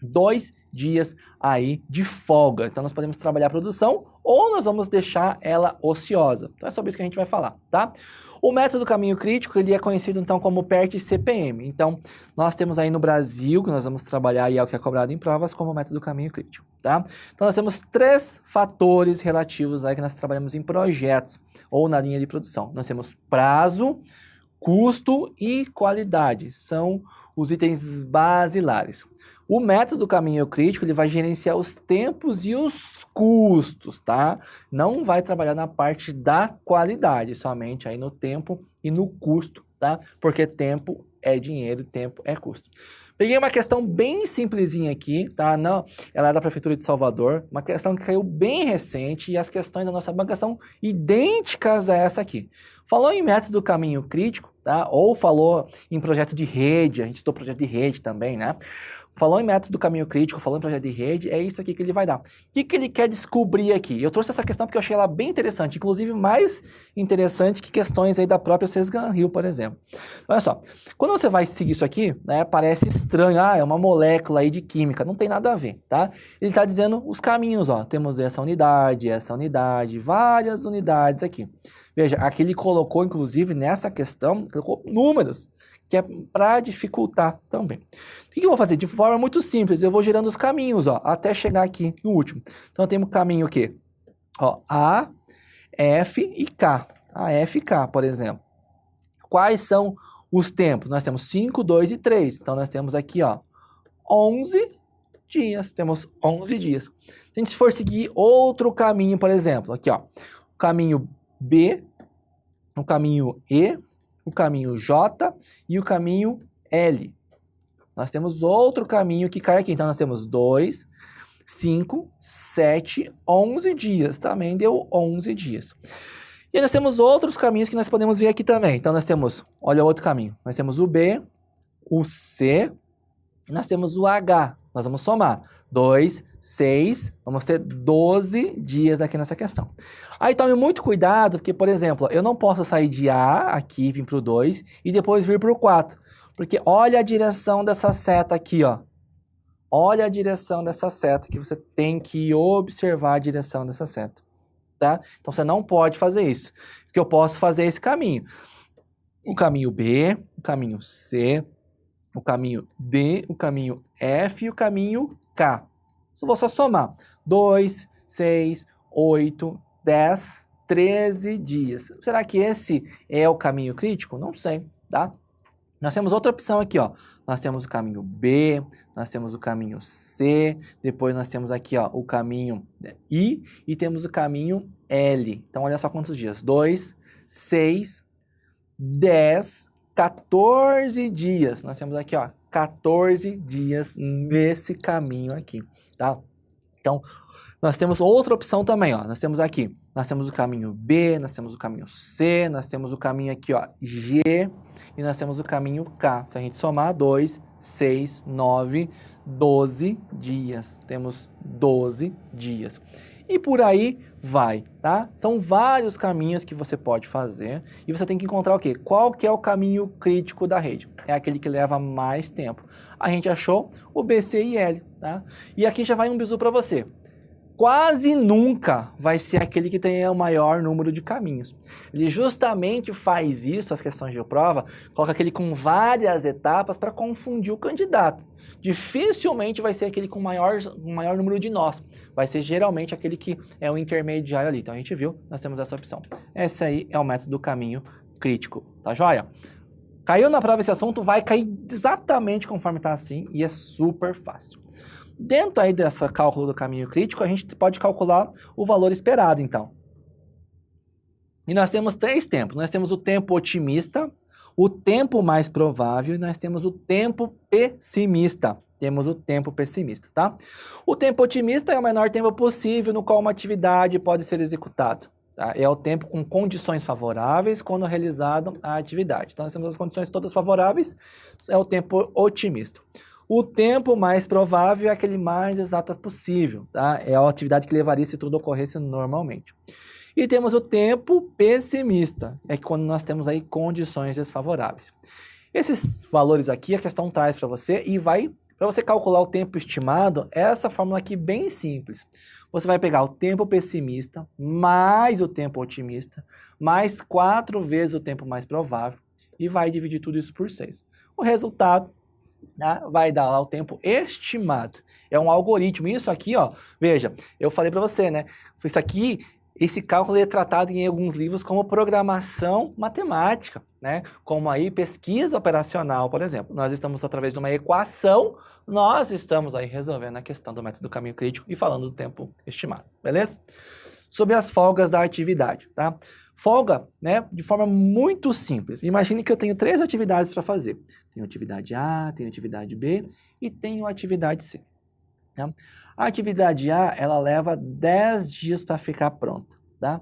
2 dias aí de folga. Então, nós podemos trabalhar a produção ou nós vamos deixar ela ociosa. Então, é sobre isso que a gente vai falar, tá? O método do caminho crítico, ele é conhecido, então, como PERT-CPM. Então, nós temos aí no Brasil, que nós vamos trabalhar e é o que é cobrado em provas, como método do caminho crítico, tá? Então, nós temos 3 fatores relativos aí que nós trabalhamos em projetos ou na linha de produção. Nós temos prazo, custo e qualidade. São os itens basilares. O método do caminho crítico, ele vai gerenciar os tempos e os custos, tá? Não vai trabalhar na parte da qualidade, somente aí no tempo e no custo, tá? Porque tempo é dinheiro, tempo é custo. Peguei uma questão bem simplesinha aqui, tá? Não, ela é da Prefeitura de Salvador, uma questão que caiu bem recente e as questões da nossa banca são idênticas a essa aqui. Falou em método do caminho crítico, tá? Ou falou em projeto de rede, a gente estudou projeto de rede também, né? Falou em método do caminho crítico, falou em projeto de rede, é isso aqui que ele vai dar. O que ele quer descobrir aqui? Eu trouxe essa questão porque eu achei ela bem interessante, inclusive mais interessante que questões aí da própria Sesgan Hill, por exemplo. Olha só, quando você vai seguir isso aqui, né, parece estranho, é uma molécula aí de química, não tem nada a ver, tá? Ele está dizendo os caminhos, ó, temos essa unidade, várias unidades aqui. Veja, aqui ele colocou, inclusive, nessa questão, colocou números, que é para dificultar também. O que eu vou fazer? De forma muito simples, eu vou gerando os caminhos, ó, até chegar aqui no último. Então, temos o caminho o quê? Ó, A, F e K. A, F e K, por exemplo. Quais são os tempos? Nós temos 5, 2 e 3. Então, nós temos aqui, ó, 11 dias. Temos 11 dias. Se a gente for seguir outro caminho, por exemplo, aqui, ó, o caminho B, o caminho E, o caminho J e o caminho L. Nós temos outro caminho que cai aqui. Então, nós temos 2, 5, 7, 11 dias. Também deu 11 dias. E aí nós temos outros caminhos que nós podemos ver aqui também. Então, nós temos, olha outro caminho. Nós temos o B, o C, e nós temos o H. Nós vamos somar. 2, 6, vamos ter 12 dias aqui nessa questão. Aí tome muito cuidado, porque, por exemplo, eu não posso sair de A aqui, vir para o 2 e depois vir para o 4. Porque olha a direção dessa seta aqui, ó. Olha a direção dessa seta, que você tem que observar a direção dessa seta, tá? Então, você não pode fazer isso. Porque eu posso fazer esse caminho. O caminho B, o caminho C, o caminho D, o caminho F e o caminho K. Vou só somar. 2, 6, 8, 10, 13 dias. Será que esse é o caminho crítico? Não sei, tá? Nós temos outra opção aqui, ó. Nós temos o caminho B, nós temos o caminho C, depois nós temos aqui, ó, o caminho I e temos o caminho L. Então, olha só quantos dias. 2, 6, 10, 14 dias. Nós temos aqui, ó, 14 dias nesse caminho aqui, tá? Então, nós temos outra opção também, ó. Nós temos aqui, nós temos o caminho B, nós temos o caminho C, nós temos o caminho aqui, ó, G, e nós temos o caminho K. Se a gente somar 2, 6, 9, 12 dias. Temos 12 dias. E por aí vai, tá? São vários caminhos que você pode fazer e você tem que encontrar o quê? Qual que é o caminho crítico da rede? É aquele que leva mais tempo. A gente achou o B, C e L, tá? E aqui já vai um bizu para você. Quase nunca vai ser aquele que tenha o maior número de caminhos. Ele justamente faz isso, as questões de prova, coloca aquele com várias etapas para confundir o candidato. Dificilmente vai ser aquele com maior número de nós. Vai ser geralmente aquele que é o intermediário ali. Então a gente viu, nós temos essa opção. Esse aí é o método do caminho crítico, tá joia? Caiu na prova esse assunto, vai cair exatamente conforme está assim e é super fácil. Dentro aí dessa cálculo do caminho crítico, a gente pode calcular o valor esperado, então. E nós temos 3 tempos. Nós temos o tempo otimista, o tempo mais provável e nós temos o tempo pessimista. Temos o tempo pessimista, tá? O tempo otimista é o menor tempo possível no qual uma atividade pode ser executada. Tá? É o tempo com condições favoráveis quando realizada a atividade. Então, nós temos as condições todas favoráveis, é o tempo otimista. O tempo mais provável é aquele mais exato possível, tá? É a atividade que levaria se tudo ocorresse normalmente. E temos o tempo pessimista, é quando nós temos aí condições desfavoráveis. Esses valores aqui a questão traz para você e vai, para você calcular o tempo estimado, essa fórmula aqui bem simples. Você vai pegar o tempo pessimista mais o tempo otimista, mais 4 vezes o tempo mais provável e vai dividir tudo isso por 6. O resultado, né, vai dar lá o tempo estimado. É um algoritmo. Isso aqui, ó, veja, eu falei para você, né? Isso aqui, esse cálculo é tratado em alguns livros como programação matemática, né? Como aí pesquisa operacional, por exemplo. Nós estamos através de uma equação, nós estamos aí resolvendo a questão do método do caminho crítico e falando do tempo estimado, beleza? Sobre as folgas da atividade, tá? Folga, né, de forma muito simples. Imagine que eu tenho 3 atividades para fazer. Tenho atividade A, tenho atividade B e tenho atividade C. Tá? A atividade A, ela leva 10 dias para ficar pronta, tá?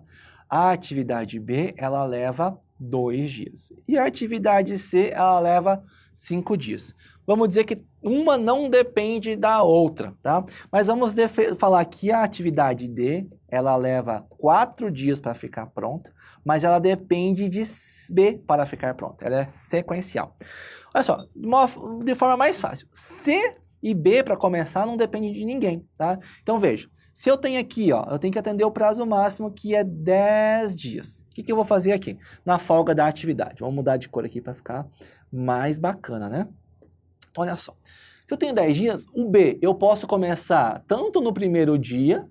A atividade B, ela leva 2 dias. E a atividade C, ela leva 5 dias. Vamos dizer que uma não depende da outra, tá? Mas vamos falar que a atividade D, ela leva 4 dias para ficar pronta, mas ela depende de B para ficar pronta. Ela é sequencial. Olha só, de forma mais fácil. C e B, para começar, não depende de ninguém, tá? Então, veja. Se eu tenho aqui, ó, eu tenho que atender o prazo máximo, que é 10 dias. O que eu vou fazer aqui? Na folga da atividade. Vamos mudar de cor aqui para ficar mais bacana, né? Então, olha só. Se eu tenho 10 dias, o B, eu posso começar tanto no primeiro dia,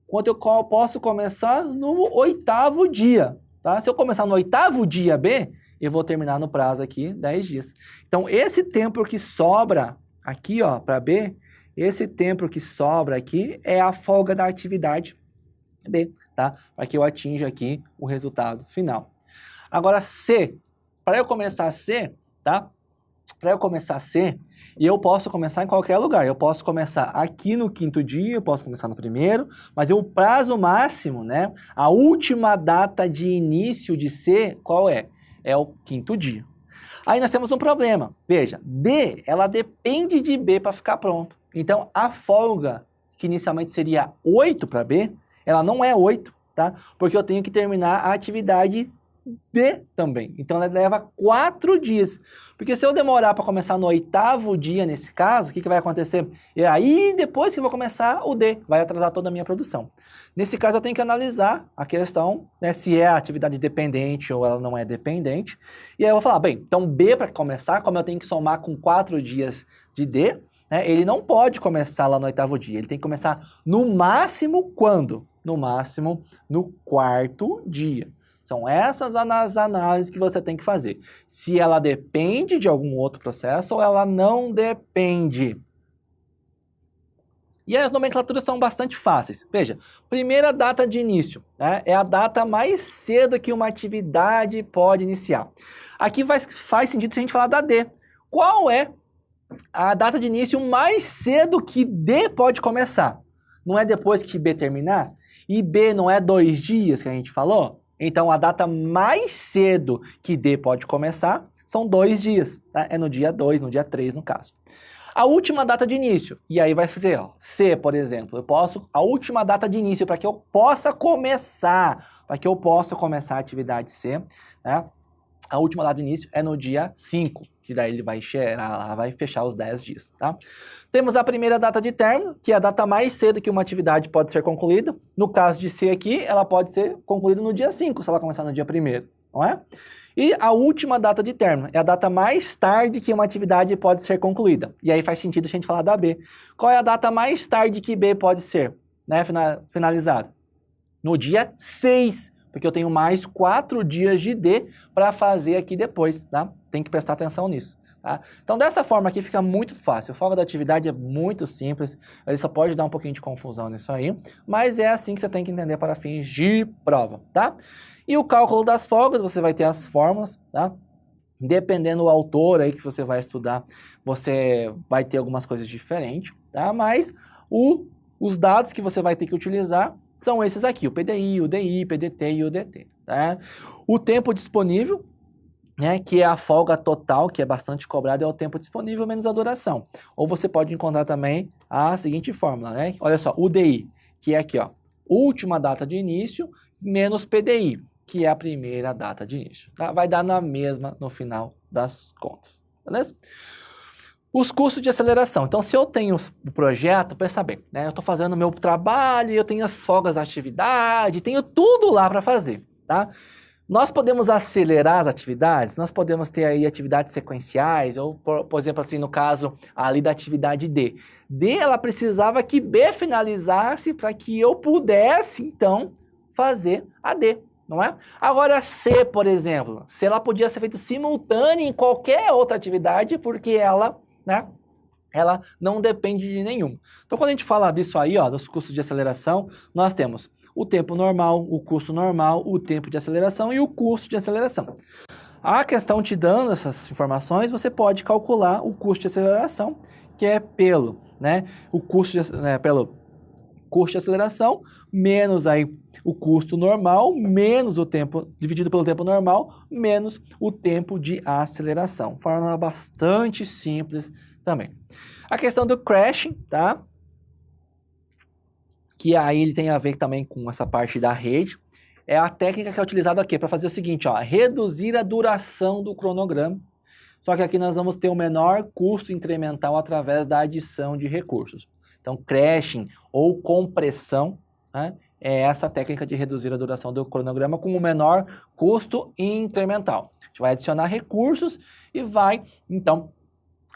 quanto eu posso começar no 8º dia, tá? Se eu começar no 8º dia B, eu vou terminar no prazo aqui 10 dias. Então, esse tempo que sobra aqui, ó, para B, esse tempo que sobra aqui é a folga da atividade B, tá? Para que eu atinja aqui o resultado final. Agora, C. Para eu começar C, tá? Para eu começar C, e eu posso começar em qualquer lugar. Eu posso começar aqui no 5º dia, eu posso começar no primeiro, mas o prazo máximo, né? A última data de início de C, qual é? É o 5º dia. Aí nós temos um problema. Veja, D, ela depende de B para ficar pronto. Então, a folga, que inicialmente seria 8 para B, ela não é 8, tá? Porque eu tenho que terminar a atividade D também. Então, ela leva 4 dias. Porque se eu demorar para começar no 8º dia, nesse caso, o que vai acontecer? E aí, depois que eu vou começar o D, vai atrasar toda a minha produção. Nesse caso, eu tenho que analisar a questão, né, se é atividade dependente ou ela não é dependente. E aí eu vou falar, bem, então B para começar, como eu tenho que somar com 4 dias de D, né, ele não pode começar lá no 8º dia. Ele tem que começar no máximo quando? No máximo no 4º dia. São essas as análises que você tem que fazer. Se ela depende de algum outro processo ou ela não depende. E as nomenclaturas são bastante fáceis. Veja, primeira data de início, né, é a data mais cedo que uma atividade pode iniciar. Aqui faz sentido se a gente falar da D. Qual é a data de início mais cedo que D pode começar? Não é depois que B terminar? E B não é 2 dias que a gente falou? Então, a data mais cedo que D pode começar são 2 dias. Tá? É no dia 2, no dia 3, no caso. A última data de início, e aí vai fazer, ó, C, por exemplo, a última data de início para que eu possa começar, a atividade C, né? A última data de início é no dia 5, que daí ele vai fechar os 10 dias, tá? Temos a primeira data de término, que é a data mais cedo que uma atividade pode ser concluída. No caso de C aqui, ela pode ser concluída no dia 5, se ela começar no dia 1º, não é? E a última data de término é a data mais tarde que uma atividade pode ser concluída. E aí faz sentido a gente falar da B. Qual é a data mais tarde que B pode ser, né, finalizada? No dia 6, porque eu tenho mais 4 dias de D para fazer aqui depois, tá? Tem que prestar atenção nisso, tá? Então, dessa forma aqui fica muito fácil. A folga da atividade é muito simples, ele só pode dar um pouquinho de confusão nisso aí, mas é assim que você tem que entender para fins de prova, tá? E o cálculo das folgas, você vai ter as fórmulas, tá? Dependendo do autor aí que você vai estudar, você vai ter algumas coisas diferentes, tá? Mas os dados que você vai ter que utilizar são esses aqui, o PDI, o DI, PDT e o DT, tá? O tempo disponível, né, que é a folga total, que é bastante cobrado, é o tempo disponível menos a duração. Ou você pode encontrar também a seguinte fórmula, né? Olha só, o DI, que é aqui, ó, última data de início, menos PDI, que é a primeira data de início, tá? Vai dar na mesma no final das contas, beleza? Os custos de aceleração. Então, se eu tenho o projeto, pensa bem, né? Eu estou fazendo o meu trabalho, eu tenho as folgas da atividade, tenho tudo lá para fazer, tá? Nós podemos acelerar as atividades, nós podemos ter aí atividades sequenciais, ou, por exemplo, assim, no caso ali da atividade D. D, ela precisava que B finalizasse para que eu pudesse, então, fazer a D, não é? Agora, C, por exemplo, C, ela podia ser feita simultânea em qualquer outra atividade, porque ela, né, ela não depende de nenhuma. Então, quando a gente fala disso aí, ó, dos custos de aceleração, nós temos o tempo normal, o custo normal, o tempo de aceleração e o custo de aceleração. A questão te dando essas informações, você pode calcular o custo de aceleração, que é pelo custo de aceleração menos aí o custo normal, menos o tempo, dividido pelo tempo normal, menos o tempo de aceleração. Forma bastante simples também. A questão do crashing, tá? Que aí ele tem a ver também com essa parte da rede, é a técnica que é utilizada aqui para fazer o seguinte, ó, reduzir a duração do cronograma, só que aqui nós vamos ter o menor custo incremental através da adição de recursos. Então, crashing ou compressão, né, é essa técnica de reduzir a duração do cronograma com o menor custo incremental. A gente vai adicionar recursos e vai, então,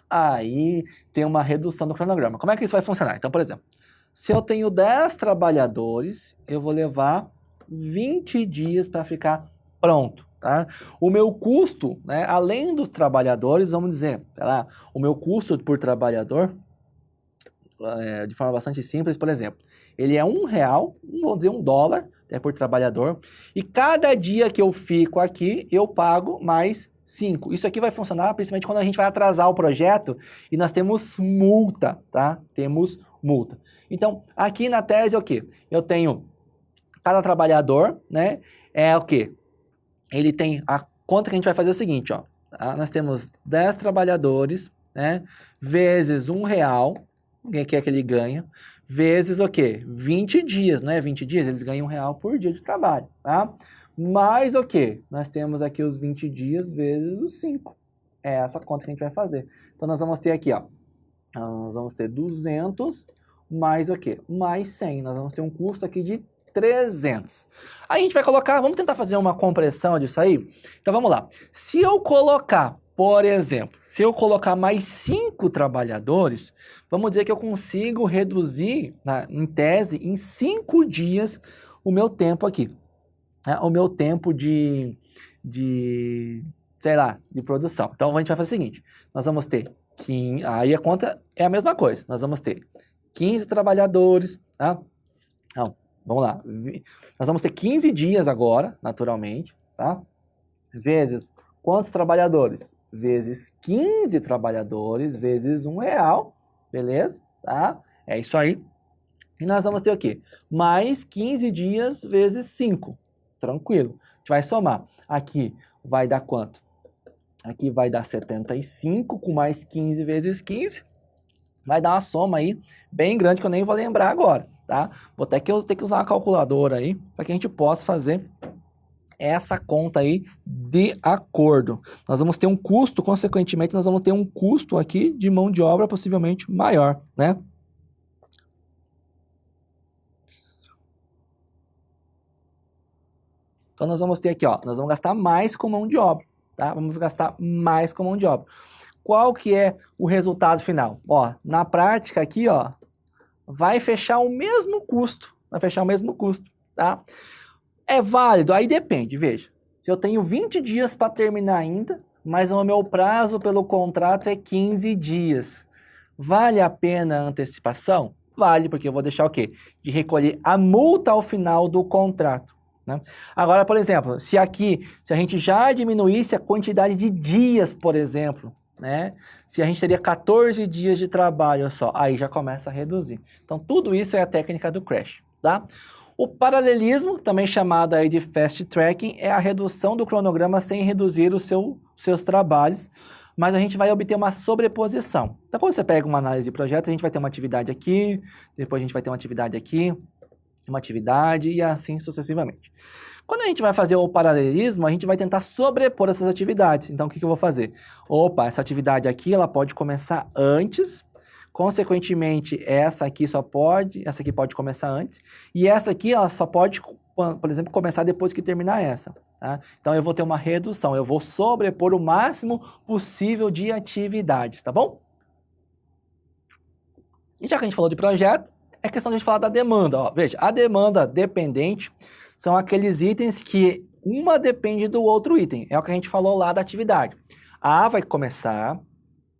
aí ter uma redução do cronograma. Como é que isso vai funcionar? Então, por exemplo, se eu tenho 10 trabalhadores, eu vou levar 20 dias para ficar pronto, tá? O meu custo, né, além dos trabalhadores, vamos dizer, sei lá, o meu custo por trabalhador, de forma bastante simples, por exemplo, ele é R$1, vamos dizer $1, por trabalhador, e cada dia que eu fico aqui, eu pago mais 5. Isso aqui vai funcionar principalmente quando a gente vai atrasar o projeto e nós temos multa, tá? Temos multa. Então, aqui na tese é o quê? Eu tenho cada trabalhador, né? É o quê? Ele tem a conta que a gente vai fazer é o seguinte, ó. Tá? Nós temos 10 trabalhadores, né? Vezes R$1, que é que ele ganha, vezes o quê? 20 dias, não é 20 dias? Eles ganham R$1 por dia de trabalho, tá? mais o quê? Nós temos aqui os 20 dias vezes os 5. É essa conta que a gente vai fazer. Então, nós vamos ter aqui, ó, nós vamos ter 200 mais o quê? Mais 100. Nós vamos ter um custo aqui de 300. Aí a gente vai colocar, vamos tentar fazer uma compressão disso aí? Então, vamos lá. Se eu colocar, por exemplo, se eu colocar mais 5 trabalhadores, vamos dizer que eu consigo reduzir, em tese, em 5 dias, o meu tempo aqui. Né? O meu tempo sei lá, de produção. Então, a gente vai fazer o seguinte, nós vamos ter 15, aí a conta é a mesma coisa, nós vamos ter 15 trabalhadores, tá? Então, vamos lá, nós vamos ter 15 dias agora, naturalmente, tá? Vezes quantos trabalhadores? Vezes 15 trabalhadores, vezes R$1, beleza? Tá? É isso aí. E nós vamos ter o quê? Mais 15 dias vezes 5, tranquilo. A gente vai somar. Aqui vai dar quanto? Aqui vai dar 75 com mais 15 vezes 15. Vai dar uma soma aí bem grande que eu nem vou lembrar agora, tá? Vou ter que usar uma calculadora aí para que a gente possa fazer essa conta aí de acordo. Nós vamos ter um custo, consequentemente, nós vamos ter um custo aqui de mão de obra possivelmente maior, né? Então, nós vamos ter aqui, ó, nós vamos gastar mais com mão de obra, tá? Vamos gastar mais com mão de obra. Qual que é o resultado final? Ó, na prática aqui, ó, vai fechar o mesmo custo, tá? É válido? Aí depende, veja. Se eu tenho 20 dias para terminar ainda, mas o meu prazo pelo contrato é 15 dias. Vale a pena a antecipação? Vale, porque eu vou deixar o quê? De recolher a multa ao final do contrato. Né? Agora, por exemplo, se a gente já diminuísse a quantidade de dias, por exemplo, né? Se a gente teria 14 dias de trabalho, olha só, aí já começa a reduzir. Então, tudo isso é a técnica do crash, tá? O paralelismo, também chamado aí de fast tracking, é a redução do cronograma sem reduzir os seus trabalhos, mas a gente vai obter uma sobreposição. Então, quando você pega uma análise de projetos, a gente vai ter uma atividade aqui, depois a gente vai ter uma atividade aqui, uma atividade e assim sucessivamente. Quando a gente vai fazer o paralelismo, a gente vai tentar sobrepor essas atividades. Então, o que eu vou fazer? Opa, essa atividade aqui, ela pode começar antes, consequentemente, essa aqui pode começar antes, e essa aqui, ela só pode, por exemplo, começar depois que terminar essa. Tá? Então, eu vou ter uma redução, eu vou sobrepor o máximo possível de atividades, tá bom? E já que a gente falou de projeto, é questão de a gente falar da demanda. Ó. Veja, a demanda dependente são aqueles itens que uma depende do outro item. É o que a gente falou lá da atividade. A A vai começar,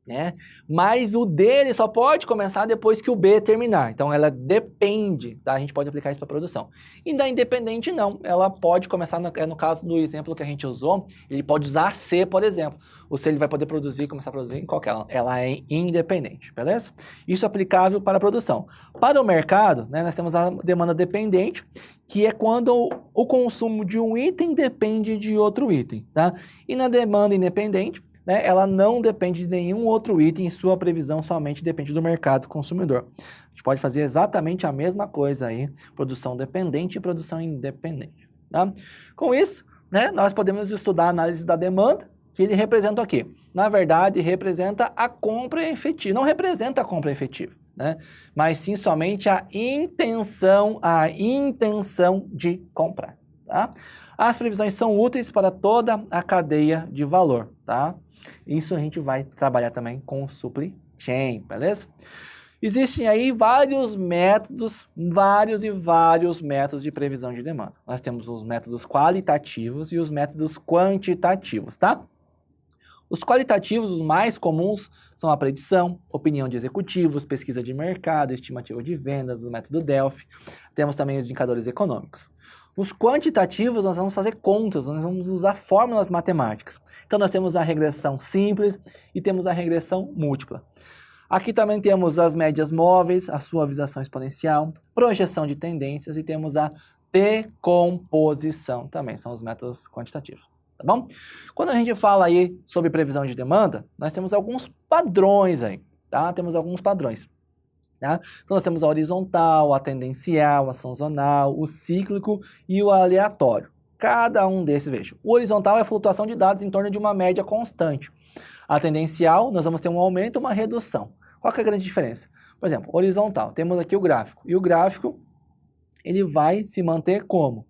né? Mas o dele só pode começar depois que o B terminar. Então, ela depende, tá? A gente pode aplicar isso para produção. E da independente, não. Ela pode começar, no caso do exemplo que a gente usou, ele pode usar a C, por exemplo. O C ele vai poder começar a produzir em qualquer. Ela é independente, beleza? Isso é aplicável para a produção. Para o mercado, né, nós temos a demanda dependente, que é quando o consumo de um item depende de outro item, tá? E na demanda independente, né, ela não depende de nenhum outro item e sua previsão somente depende do mercado consumidor. A gente pode fazer exatamente a mesma coisa aí, produção dependente e produção independente. Tá? Com isso, né, nós podemos estudar a análise da demanda, que ele representa o quê? Na verdade, representa a compra efetiva. Não representa a compra efetiva, né? Mas sim somente a intenção de comprar. Tá? As previsões são úteis para toda a cadeia de valor, tá? Isso a gente vai trabalhar também com o supply chain, beleza? Existem aí vários métodos de previsão de demanda. Nós temos os métodos qualitativos e os métodos quantitativos, tá? Os qualitativos, os mais comuns, são a predição, opinião de executivos, pesquisa de mercado, estimativa de vendas, o método Delphi. Temos também os indicadores econômicos. Os quantitativos, nós vamos fazer contas, nós vamos usar fórmulas matemáticas. Então, nós temos a regressão simples e temos a regressão múltipla. Aqui também temos as médias móveis, a suavização exponencial, projeção de tendências e temos a decomposição também, são os métodos quantitativos. Tá bom? Quando a gente fala aí sobre previsão de demanda, nós temos alguns padrões aí, tá? Temos alguns padrões. Tá? Então, nós temos a horizontal, a tendencial, a sazonal, o cíclico e o aleatório. cada um desses, veja. O horizontal é a flutuação de dados em torno de uma média constante. A tendencial, nós vamos ter um aumento e uma redução. Qual que é a grande diferença? Por exemplo, horizontal, temos aqui o gráfico. E o gráfico, ele vai se manter como?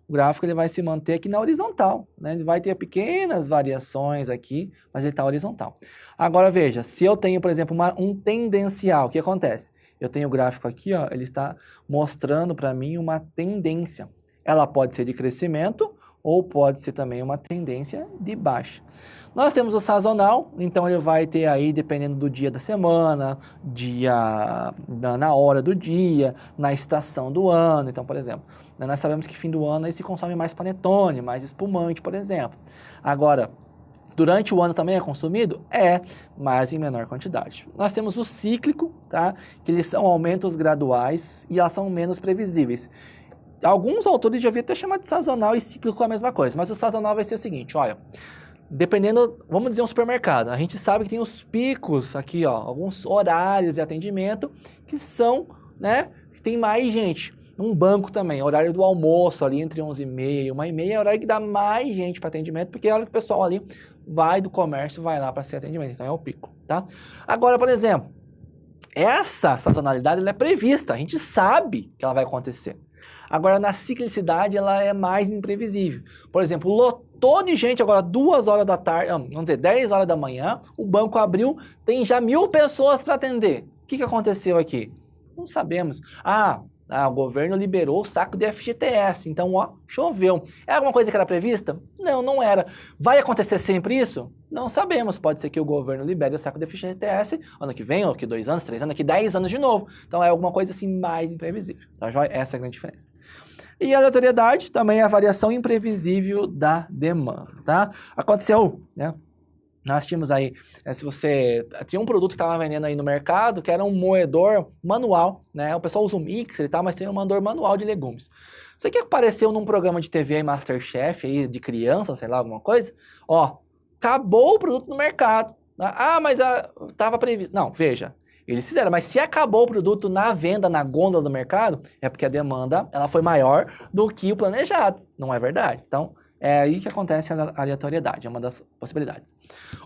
O gráfico ele vai se manter aqui na horizontal, né? Ele vai ter pequenas variações aqui, mas ele está horizontal. Agora veja, se eu tenho, por exemplo, um tendencial, o que acontece? Eu tenho o gráfico aqui, ó, ele está mostrando para mim uma tendência. Ela pode ser de crescimento ou pode ser também uma tendência de baixa. Nós temos o sazonal, então ele vai ter aí, dependendo do dia da semana, na hora do dia, na estação do ano. Então, por exemplo, nós sabemos que fim do ano aí se consome mais panetone, mais espumante, por exemplo. Agora, durante o ano também é consumido? É, mas em menor quantidade. Nós temos o cíclico, tá? Que eles são aumentos graduais e elas são menos previsíveis. Alguns autores já haviam até chamado de sazonal e cíclico a mesma coisa, mas o sazonal vai ser o seguinte, olha, dependendo, vamos dizer um supermercado, a gente sabe que tem os picos aqui, ó, alguns horários de atendimento que são, né, que tem mais gente. Um banco também, horário do almoço ali entre 11h30 e 1h30 é horário que dá mais gente para atendimento, porque é hora que o pessoal ali vai do comércio, vai lá para ser atendimento, então é o pico, tá? Agora, por exemplo, essa sazonalidade ela é prevista, a gente sabe que ela vai acontecer. Agora, na ciclicidade, ela é mais imprevisível. Por exemplo, lotou de gente agora 2 horas da tarde, vamos dizer, 10 horas da manhã, o banco abriu, tem já 1.000 pessoas para atender. O que aconteceu aqui? Não sabemos. O governo liberou o saco de FGTS, então, ó, choveu. É alguma coisa que era prevista? Não, não era. Vai acontecer sempre isso? Não sabemos. Pode ser que o governo libere o saco de FGTS ano que vem, ou daqui 2 anos, 3 anos, daqui 10 anos de novo. Então, é alguma coisa assim mais imprevisível. Tá, joia? Essa é a grande diferença. E a aleatoriedade também é a variação imprevisível da demanda, tá? Aconteceu, né? Nós tínhamos aí, se você tinha um produto que estava vendendo aí no mercado, que era um moedor manual, né? O pessoal usa o mixer e tal, mas tem um moedor manual de legumes. Isso aqui apareceu num programa de TV aí, Masterchef, aí, de criança, sei lá, alguma coisa. Ó, acabou o produto no mercado. Mas estava previsto. Não, veja, eles fizeram, mas se acabou o produto na venda, na gôndola do mercado, é porque a demanda ela foi maior do que o planejado. Não é verdade? Então, é aí que acontece a aleatoriedade, é uma das possibilidades.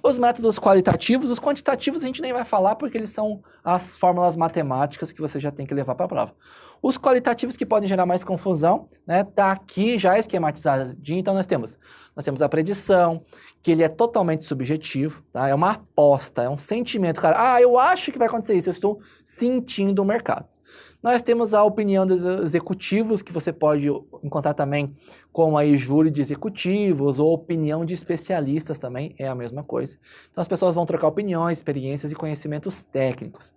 Os métodos qualitativos, os quantitativos a gente nem vai falar porque eles são as fórmulas matemáticas que você já tem que levar para a prova. Os qualitativos que podem gerar mais confusão, né, tá aqui já esquematizadinho, então nós temos a predição, que ele é totalmente subjetivo, tá? É uma aposta, é um sentimento, cara, eu acho que vai acontecer isso, eu estou sentindo o mercado. Nós temos a opinião dos executivos, que você pode encontrar também como aí júri de executivos ou opinião de especialistas também, é a mesma coisa. Então as pessoas vão trocar opiniões, experiências e conhecimentos técnicos.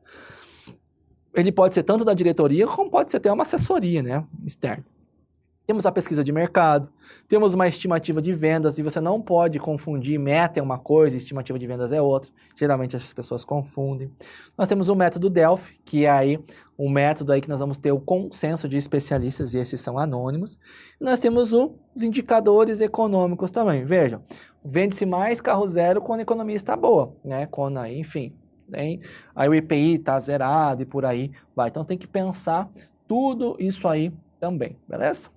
Ele pode ser tanto da diretoria, como pode ser até uma assessoria, né, externa. Temos a pesquisa de mercado, temos uma estimativa de vendas, e você não pode confundir, meta é uma coisa, estimativa de vendas é outra. Geralmente as pessoas confundem. Nós temos o método Delphi, que é aí um método aí que nós vamos ter o consenso de especialistas, e esses são anônimos. E nós temos os indicadores econômicos também. Vejam, vende-se mais carro zero quando a economia está boa, né? Quando aí, enfim, aí o IPI está zerado e por aí vai. Então tem que pensar tudo isso aí também, beleza?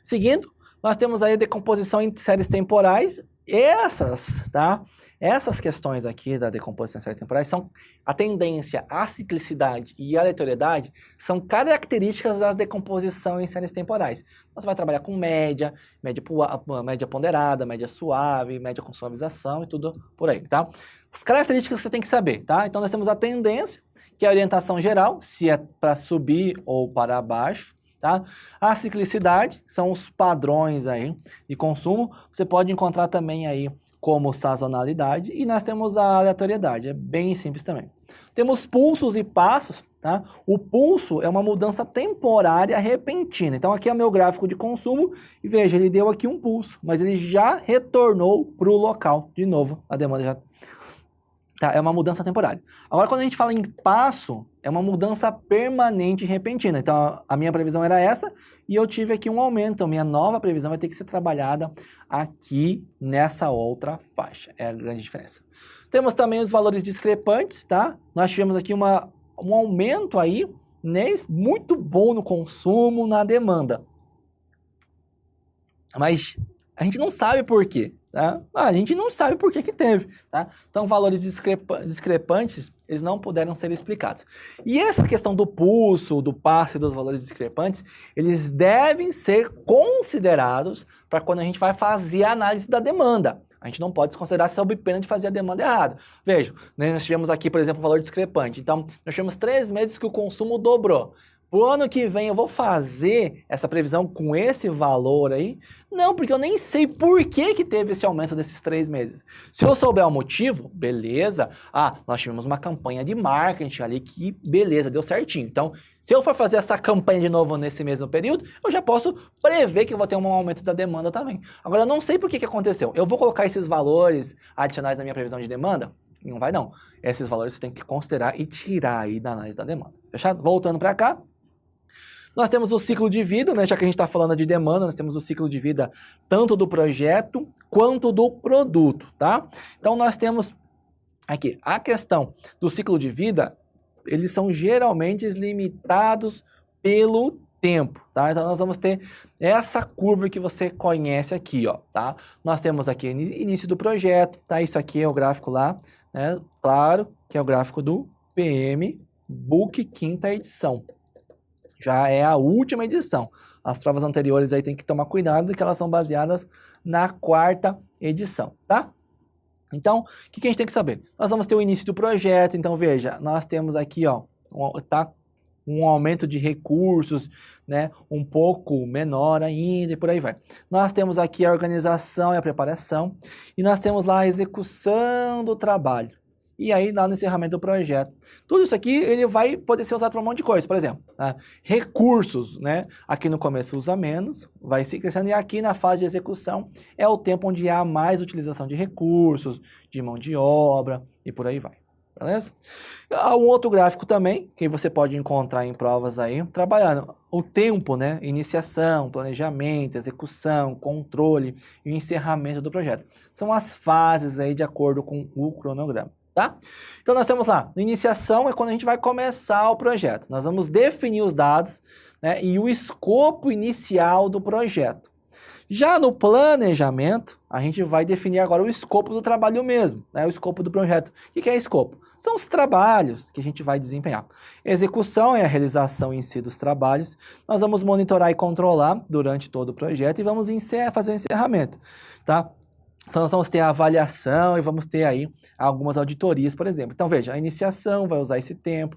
Seguindo, nós temos aí a decomposição em séries temporais. Essas questões aqui da decomposição em séries temporais são a tendência, a ciclicidade e a aleatoriedade são características da decomposição em séries temporais. Você vai trabalhar com média ponderada, média suave, média com suavização e tudo por aí, tá? As características você tem que saber, tá? Então nós temos a tendência, que é a orientação geral, se é para subir ou para baixo. Tá? A ciclicidade, são os padrões aí de consumo, você pode encontrar também aí como sazonalidade, e nós temos a aleatoriedade, é bem simples também. Temos pulsos e passos, tá? O pulso é uma mudança temporária repentina, então aqui é o meu gráfico de consumo, e veja, ele deu aqui um pulso, mas ele já retornou para o local, de novo, a demanda já... Tá, é uma mudança temporária. Agora, quando a gente fala em passo, é uma mudança permanente e repentina. Então, a minha previsão era essa e eu tive aqui um aumento. A minha nova previsão vai ter que ser trabalhada aqui nessa outra faixa. É a grande diferença. Temos também os valores discrepantes, tá? Nós tivemos aqui um aumento aí, né, muito bom no consumo, na demanda. mas a gente não sabe por quê, tá? A gente não sabe por que que teve, tá? Então, valores discrepantes, eles não puderam ser explicados. E essa questão do pulso, do passe e dos valores discrepantes, eles devem ser considerados para quando a gente vai fazer a análise da demanda. A gente não pode desconsiderar sob pena de fazer a demanda errada. Veja, né, nós tivemos aqui, por exemplo, um valor discrepante. Então, nós tivemos 3 meses que o consumo dobrou. Pro ano que vem eu vou fazer essa previsão com esse valor aí? Não, porque eu nem sei por que que teve esse aumento desses 3 meses. Se eu souber o motivo, beleza. Ah, nós tivemos uma campanha de marketing ali que, beleza, deu certinho. Então, se eu for fazer essa campanha de novo nesse mesmo período, eu já posso prever que eu vou ter um aumento da demanda também. Agora, eu não sei por que que aconteceu. Eu vou colocar esses valores adicionais na minha previsão de demanda? Não vai não. Esses valores você tem que considerar e tirar aí da análise da demanda. Fechado? Voltando para cá. Nós temos o ciclo de vida, né? Já que a gente está falando de demanda, nós temos o ciclo de vida tanto do projeto quanto do produto, tá? Então, nós temos aqui a questão do ciclo de vida, eles são geralmente limitados pelo tempo, tá? Então, nós vamos ter essa curva que você conhece aqui, ó, tá? Nós temos aqui início do projeto, tá? Isso aqui é o gráfico lá, né? Claro que é o gráfico do PM Book quinta edição. Já é a última edição. As provas anteriores aí tem que tomar cuidado que elas são baseadas na 4ª edição, tá? Então, o que a gente tem que saber? Nós vamos ter o início do projeto, então veja, nós temos aqui, ó, um aumento de recursos, né, um pouco menor ainda e por aí vai. Nós temos aqui a organização e a preparação, e nós temos lá a execução do trabalho. E aí, lá no encerramento do projeto. Tudo isso aqui, ele vai poder ser usado para um monte de coisa. Por exemplo, recursos, né? Aqui no começo usa menos, vai se crescendo. E aqui na fase de execução é o tempo onde há mais utilização de recursos, de mão de obra e por aí vai. Beleza? Há um outro gráfico também, que você pode encontrar em provas aí, trabalhando o tempo, né? Iniciação, planejamento, execução, controle e o encerramento do projeto. São as fases aí de acordo com o cronograma. Tá? Então, nós temos lá, iniciação é quando a gente vai começar o projeto. Nós vamos definir os dados, né, e o escopo inicial do projeto. Já no planejamento, a gente vai definir agora o escopo do trabalho mesmo, né, o escopo do projeto. O que é escopo? São os trabalhos que a gente vai desempenhar. Execução é a realização em si dos trabalhos. Nós vamos monitorar e controlar durante todo o projeto e vamos fazer o encerramento, tá? Então, nós vamos ter a avaliação e vamos ter aí algumas auditorias, por exemplo. Então, veja, a iniciação vai usar esse tempo,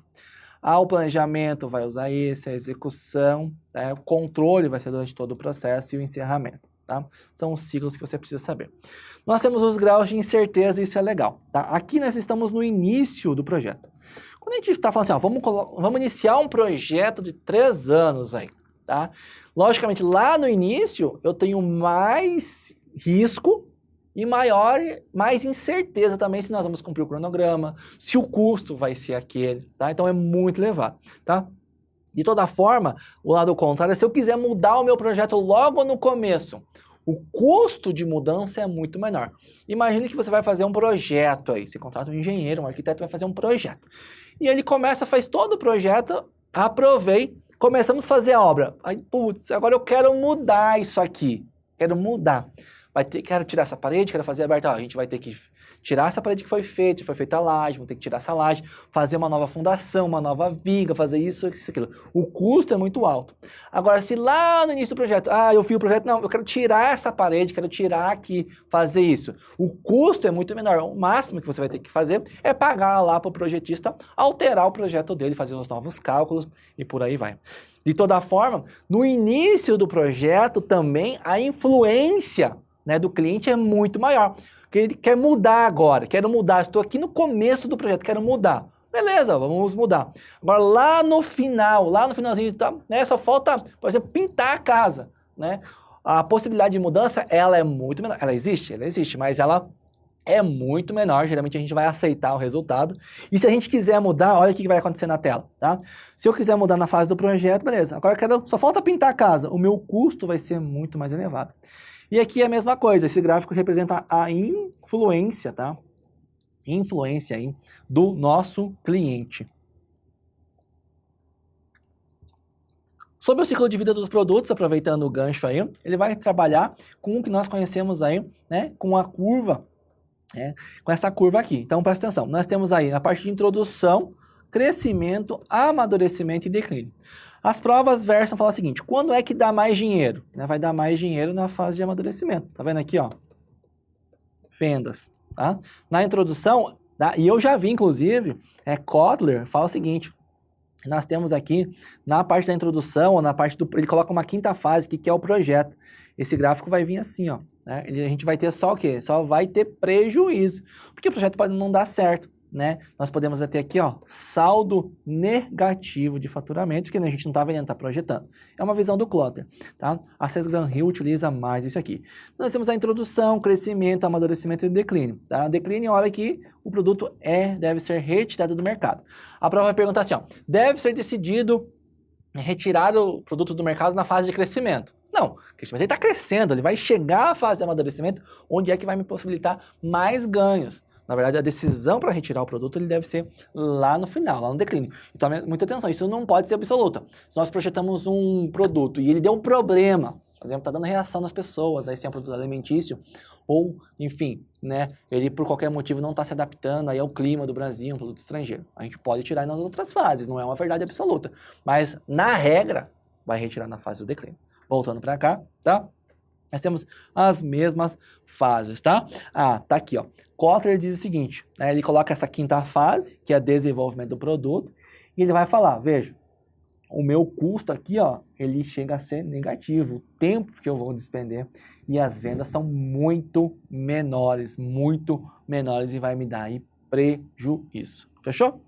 o planejamento vai usar esse, a execução, né, o controle vai ser durante todo o processo e o encerramento, tá? São os ciclos que você precisa saber. Nós temos os graus de incerteza e isso é legal, tá? Aqui nós estamos no início do projeto. Quando a gente está falando assim, ó, vamos iniciar um projeto de 3 anos aí, tá? Logicamente, lá no início, eu tenho mais risco e mais incerteza também se nós vamos cumprir o cronograma, se o custo vai ser aquele, tá? Então é muito elevado, tá? De toda forma, o lado contrário é se eu quiser mudar o meu projeto logo no começo, o custo de mudança é muito menor. Imagine que você vai fazer um projeto aí, você contrata um engenheiro, um arquiteto vai fazer um projeto. E ele faz todo o projeto, aprovei, começamos a fazer a obra. Aí, putz, agora eu quero mudar isso aqui, quero mudar. Quero tirar essa parede, quero fazer aberta. A gente vai ter que tirar essa parede que foi feita a laje, vamos ter que tirar essa laje, fazer uma nova fundação, uma nova viga, fazer isso, aquilo. O custo é muito alto. Agora, se lá no início do projeto, eu fiz o projeto, não, eu quero tirar essa parede, quero tirar aqui, fazer isso. O custo é muito menor. O máximo que você vai ter que fazer é pagar lá para o projetista alterar o projeto dele, fazer os novos cálculos e por aí vai. De toda forma, no início do projeto também a influência, né, do cliente é muito maior. Porque ele quer mudar agora, quero mudar, estou aqui no começo do projeto, quero mudar. Beleza, vamos mudar. Agora lá no finalzinho, tá, né, só falta, por exemplo, pintar a casa, né? A possibilidade de mudança, ela é muito menor. Ela existe, mas ela é muito menor. Geralmente a gente vai aceitar o resultado. E se a gente quiser mudar, olha o que vai acontecer na tela, tá? Se eu quiser mudar na fase do projeto, beleza. Agora só falta pintar a casa. O meu custo vai ser muito mais elevado. E aqui é a mesma coisa, esse gráfico representa a influência, tá? Influência aí do nosso cliente. Sobre o ciclo de vida dos produtos, aproveitando o gancho aí, ele vai trabalhar com o que nós conhecemos aí, né, com a curva, com essa curva aqui. Então, presta atenção, nós temos aí a parte de introdução, crescimento, amadurecimento e declínio. As provas versam falar o seguinte, quando é que dá mais dinheiro? Vai dar mais dinheiro na fase de amadurecimento. Tá vendo aqui, ó? Vendas, tá? Na introdução, e eu já vi, inclusive, Kotler fala o seguinte, nós temos aqui, na parte da introdução, ou na parte do... Ele coloca uma quinta fase, que é o projeto. Esse gráfico vai vir assim, ó. Né? A gente vai ter só o quê? Só vai ter prejuízo. Porque o projeto pode não dar certo, né? Nós podemos ter aqui, ó, saldo negativo de faturamento, porque a gente não está vendendo, está projetando. É uma visão do Kotler, tá? A Sesgram Hill utiliza mais isso aqui. Nós temos a introdução, crescimento, amadurecimento e declínio, tá? Declínio é a hora que o produto deve ser retirado do mercado. A prova vai perguntar assim, ó, deve ser decidido retirar o produto do mercado na fase de crescimento. Não, o crescimento está crescendo, ele vai chegar à fase de amadurecimento, onde é que vai me possibilitar mais ganhos. Na verdade, a decisão para retirar o produto ele deve ser lá no final, lá no declínio. Então, muita atenção, isso não pode ser absoluta. Se nós projetamos um produto e ele deu um problema, por exemplo, está dando reação nas pessoas, aí se é um produto alimentício, ou, enfim, né, ele por qualquer motivo não está se adaptando aí ao clima do Brasil, um produto estrangeiro. A gente pode tirar nas outras fases, não é uma verdade absoluta. Mas, na regra, vai retirar na fase do declínio. Voltando para cá, tá? Nós temos as mesmas fases, tá? Tá aqui, ó. Kotler diz o seguinte, né, ele coloca essa quinta fase, que é desenvolvimento do produto, e ele vai falar, veja, o meu custo aqui, ó, ele chega a ser negativo, o tempo que eu vou despender, e as vendas são muito menores e vai me dar aí prejuízo. Fechou?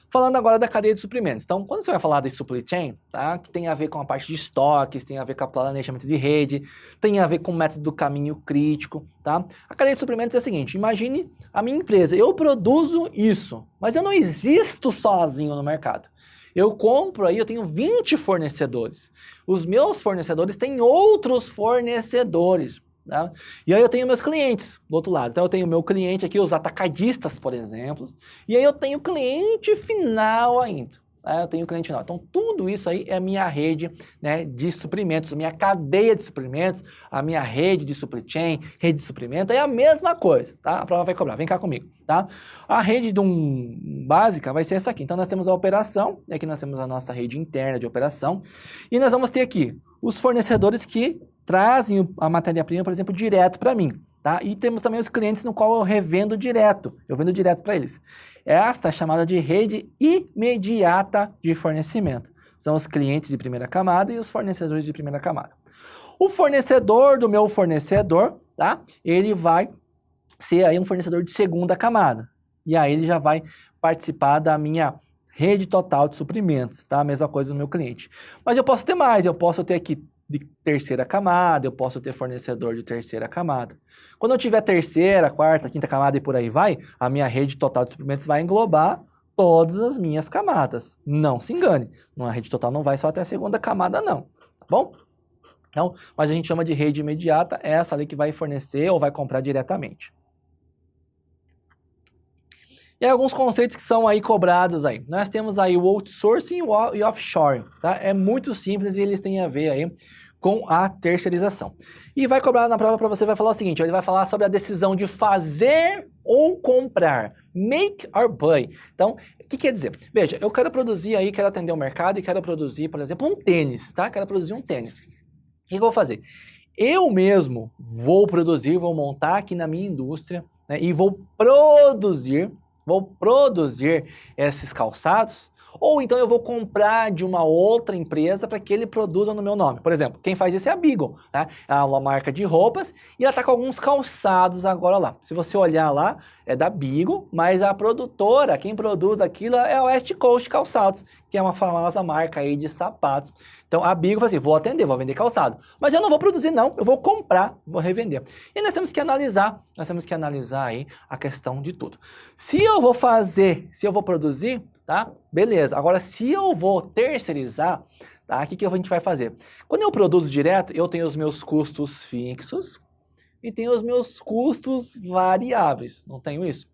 Falando agora da cadeia de suprimentos. Então, quando você vai falar da supply chain, tá, que tem a ver com a parte de estoques, tem a ver com o planejamento de rede, tem a ver com o método do caminho crítico, tá? A cadeia de suprimentos é a seguinte, imagine a minha empresa, eu produzo isso, mas eu não existo sozinho no mercado. Eu compro aí, eu tenho 20 fornecedores. Os meus fornecedores têm outros fornecedores. Tá? E aí eu tenho meus clientes do outro lado. Então eu tenho o meu cliente aqui, os atacadistas, por exemplo. E aí eu tenho o cliente final ainda. Tá? Eu tenho o cliente final. Então tudo isso aí é a minha rede, né, de suprimentos, a minha cadeia de suprimentos, a minha rede de supply chain, rede de suprimento, é a mesma coisa. Tá? A prova vai cobrar. Vem cá comigo. Tá? A rede básica vai ser essa aqui. Então nós temos a operação, e aqui nós temos a nossa rede interna de operação. E nós vamos ter aqui os fornecedores que trazem a matéria-prima, por exemplo, direto para mim, tá? E temos também os clientes no qual eu revendo direto, eu vendo direto para eles. Esta é chamada de rede imediata de fornecimento. São os clientes de primeira camada e os fornecedores de primeira camada. O fornecedor do meu fornecedor, tá? Ele vai ser aí um fornecedor de segunda camada. E aí ele já vai participar da minha rede total de suprimentos, tá? A mesma coisa no meu cliente. Mas eu posso ter mais, eu posso ter aqui de terceira camada, eu posso ter fornecedor de terceira camada. Quando eu tiver terceira, quarta, quinta camada e por aí vai, a minha rede total de suprimentos vai englobar todas as minhas camadas. Não se engane, a rede total não vai só até a segunda camada não, tá bom? Então, mas a gente chama de rede imediata, é essa ali que vai fornecer ou vai comprar diretamente. E aí, alguns conceitos que são aí cobrados aí. Nós temos aí o outsourcing e offshoring, tá? É muito simples e eles têm a ver aí com a terceirização. E vai cobrar na prova para você, vai falar o seguinte, ele vai falar sobre a decisão de fazer ou comprar, make or buy. Então, o que quer dizer? Veja, eu quero produzir aí, quero atender o mercado e quero produzir, por exemplo, um tênis, tá? Quero produzir um tênis. O que eu vou fazer? Eu mesmo vou produzir, vou montar aqui na minha indústria, né, e vou produzir esses calçados, ou então eu vou comprar de uma outra empresa para que ele produza no meu nome. Por exemplo, quem faz isso é a Beagle, tá? É uma marca de roupas e ela está com alguns calçados agora lá. Se você olhar lá, é da Beagle, mas a produtora, quem produz aquilo é a West Coast Calçados, que é uma famosa marca aí de sapatos. Então a Beagle fala assim, vou atender, vou vender calçado, mas eu não vou produzir não, eu vou comprar, vou revender. E nós temos que analisar aí a questão de tudo. Se eu vou produzir, tá? Beleza. Agora, se eu vou terceirizar, tá? O que a gente vai fazer? Quando eu produzo direto, eu tenho os meus custos fixos e tenho os meus custos variáveis. Não tenho isso?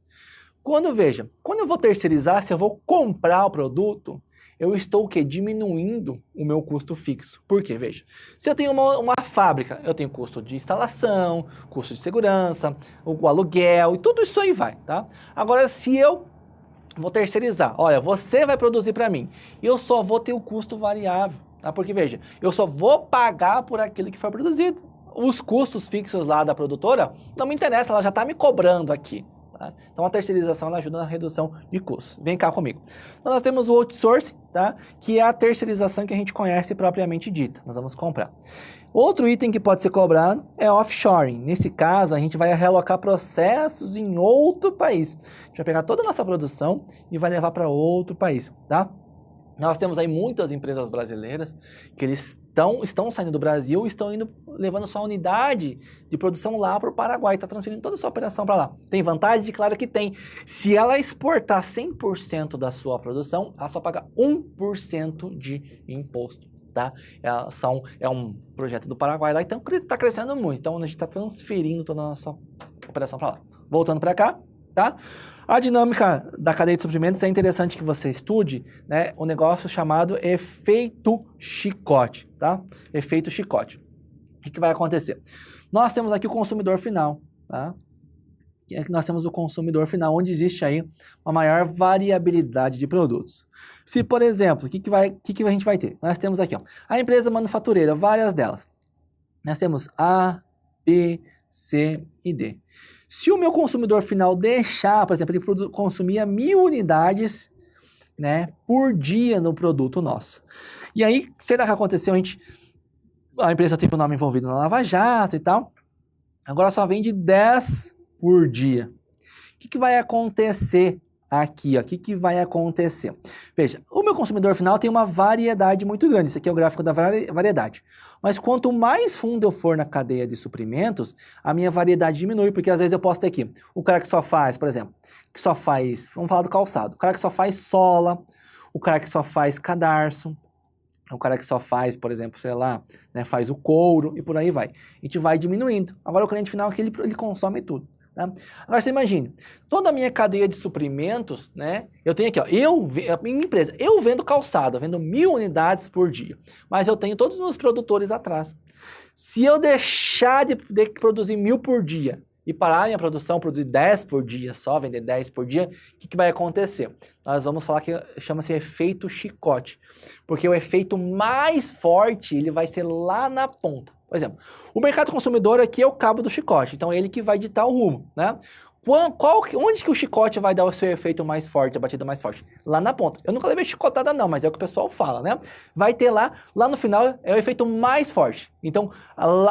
Quando eu vou terceirizar, se eu vou comprar o produto, eu estou o quê? Diminuindo o meu custo fixo. Por quê? Veja, se eu tenho uma fábrica, eu tenho custo de instalação, custo de segurança, o aluguel e tudo isso aí vai, tá? Agora, se eu vou terceirizar, olha, você vai produzir para mim, eu só vou ter o custo variável, tá? Porque veja, eu só vou pagar por aquilo que foi produzido. Os custos fixos lá da produtora não me interessa, ela já está me cobrando aqui. Tá? Então a terceirização ela ajuda na redução de custos. Vem cá comigo. Então nós temos o outsourcing, tá? Que é a terceirização que a gente conhece propriamente dita. Nós vamos comprar. Outro item que pode ser cobrado é offshoring. Nesse caso, a gente vai realocar processos em outro país. A gente vai pegar toda a nossa produção e vai levar para outro país, tá? Nós temos aí muitas empresas brasileiras que eles estão saindo do Brasil e estão levando sua unidade de produção lá para o Paraguai, está transferindo toda a sua operação para lá. Tem vantagem? Claro que tem. Se ela exportar 100% da sua produção, ela só paga 1% de imposto, tá? É um projeto do Paraguai lá, então está crescendo muito. Então a gente está transferindo toda a nossa operação para lá. Voltando para cá. Tá? A dinâmica da cadeia de suprimentos é interessante que você estude, né, um negócio chamado efeito chicote, tá? Efeito chicote. O que vai acontecer? Nós temos aqui o consumidor final, tá? Nós temos o consumidor final, onde existe aí uma maior variabilidade de produtos. Se, por exemplo, o que a gente vai ter? Nós temos aqui, ó, a empresa manufatureira, várias delas. Nós temos A, B, C e D. Se o meu consumidor final deixar, por exemplo, ele consumia 1000 unidades, né, por dia no produto nosso. E aí, será que aconteceu? A empresa teve o nome envolvido na Lava Jato e tal. Agora só vende 10 por dia. O que vai acontecer aqui? O que vai acontecer? Veja, o meu consumidor final tem uma variedade muito grande. Esse aqui é o gráfico da variedade. Mas quanto mais fundo eu for na cadeia de suprimentos, a minha variedade diminui, porque às vezes eu posso ter aqui o cara que só faz, por exemplo, vamos falar do calçado, o cara que só faz sola, o cara que só faz cadarço, o cara que só faz, por exemplo, sei lá, né, faz o couro e por aí vai. A gente vai diminuindo. Agora o cliente final aqui, ele consome tudo. Tá? Agora você imagine, toda a minha cadeia de suprimentos, né? Eu tenho aqui, ó, a minha empresa, eu vendo calçado, eu vendo 1000 unidades por dia, mas eu tenho todos os meus produtores atrás. Se eu deixar de produzir 1000 por dia e parar a minha produção, produzir 10 por dia só, vender 10 por dia, o que vai acontecer? Nós vamos falar que chama-se efeito chicote, porque o efeito mais forte, ele vai ser lá na ponta. Por exemplo, o mercado consumidor aqui é o cabo do chicote, então é ele que vai ditar o rumo, né? Onde que o chicote vai dar o seu efeito mais forte, a batida mais forte? Lá na ponta. Eu nunca levei chicotada não, mas é o que o pessoal fala, né? Vai ter lá no final é o efeito mais forte. Então,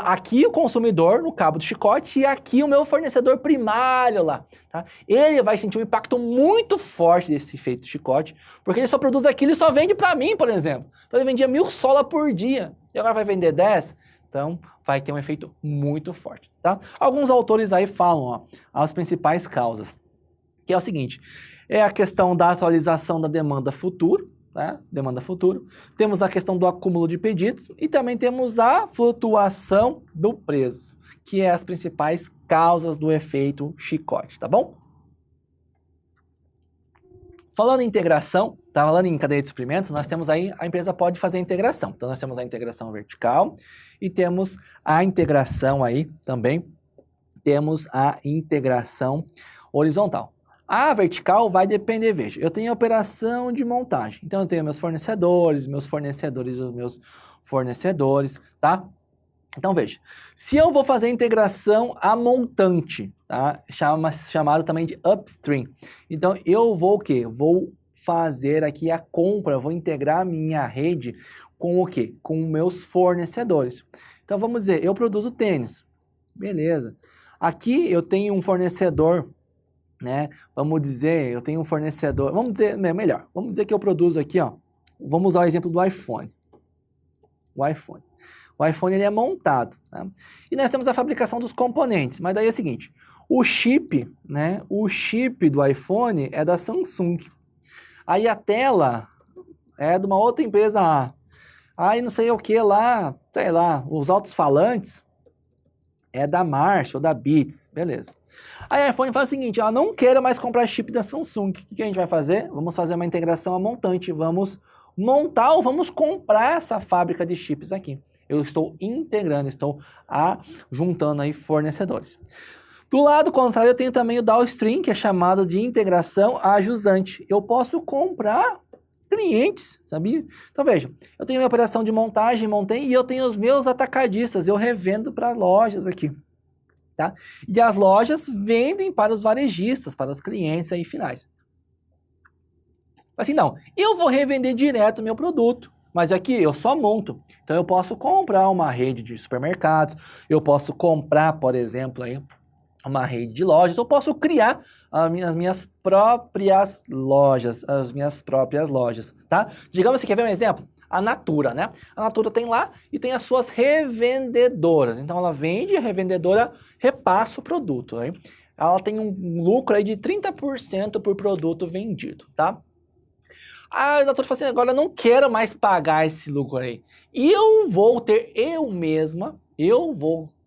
aqui o consumidor no cabo do chicote e aqui o meu fornecedor primário lá, tá? Ele vai sentir um impacto muito forte desse efeito chicote, porque ele só produz aquilo e só vende para mim, por exemplo. Então ele vendia 1000 sola por dia e agora vai vender 10. Então, vai ter um efeito muito forte, tá? Alguns autores aí falam, ó, as principais causas, que é o seguinte, é a questão da atualização da demanda futura, né? Demanda futura. Temos a questão do acúmulo de pedidos e também temos a flutuação do preço, que é as principais causas do efeito chicote, tá bom? Falando em integração, tá falando em cadeia de suprimentos, nós temos aí, a empresa pode fazer a integração. Então, nós temos a integração vertical e temos a integração aí também, temos a integração horizontal. A vertical vai depender, veja, eu tenho a operação de montagem. Então, eu tenho meus fornecedores, tá? Então, veja, se eu vou fazer a integração a montante, tá? Chamado também de upstream. Então, eu vou o quê? Vou fazer aqui a compra, vou integrar a minha rede com o quê? Com meus fornecedores. Então, vamos dizer, eu produzo tênis. Beleza. Aqui eu tenho um fornecedor, né? Vamos dizer, eu tenho um fornecedor, vamos dizer, melhor, vamos dizer que eu produzo aqui, ó. Vamos usar o exemplo do iPhone. O iPhone ele é montado, tá? E nós temos a fabricação dos componentes, mas daí é o seguinte, o chip, né? O chip do iPhone é da Samsung. Aí a tela é de uma outra empresa A. Aí não sei o que lá, sei lá, os alto-falantes é da March ou da Beats, beleza. Aí a iPhone fala o seguinte, ela não quer mais comprar chip da Samsung. O que a gente vai fazer? Vamos fazer uma integração a montante, vamos montar ou vamos comprar essa fábrica de chips aqui. Eu estou integrando, estou juntando aí fornecedores. Do lado contrário, eu tenho também o downstream, que é chamado de integração a jusante. Eu posso comprar clientes, sabia? Então veja, eu tenho minha operação de montagem, montei, e eu tenho os meus atacadistas, eu revendo para lojas aqui. Tá? E as lojas vendem para os varejistas, para os clientes aí finais. Assim, não, eu vou revender direto o meu produto, mas aqui eu só monto. Então eu posso comprar uma rede de supermercados, eu posso comprar, por exemplo, aí, uma rede de lojas, eu posso criar as minhas próprias lojas, tá? Digamos, você quer ver um exemplo? A Natura, né? A Natura tem lá e tem as suas revendedoras. Então, ela vende, a revendedora repassa o produto. Né? Ela tem um lucro aí de 30% por produto vendido, tá? A Natura fala assim, agora eu não quero mais pagar esse lucro aí. E eu vou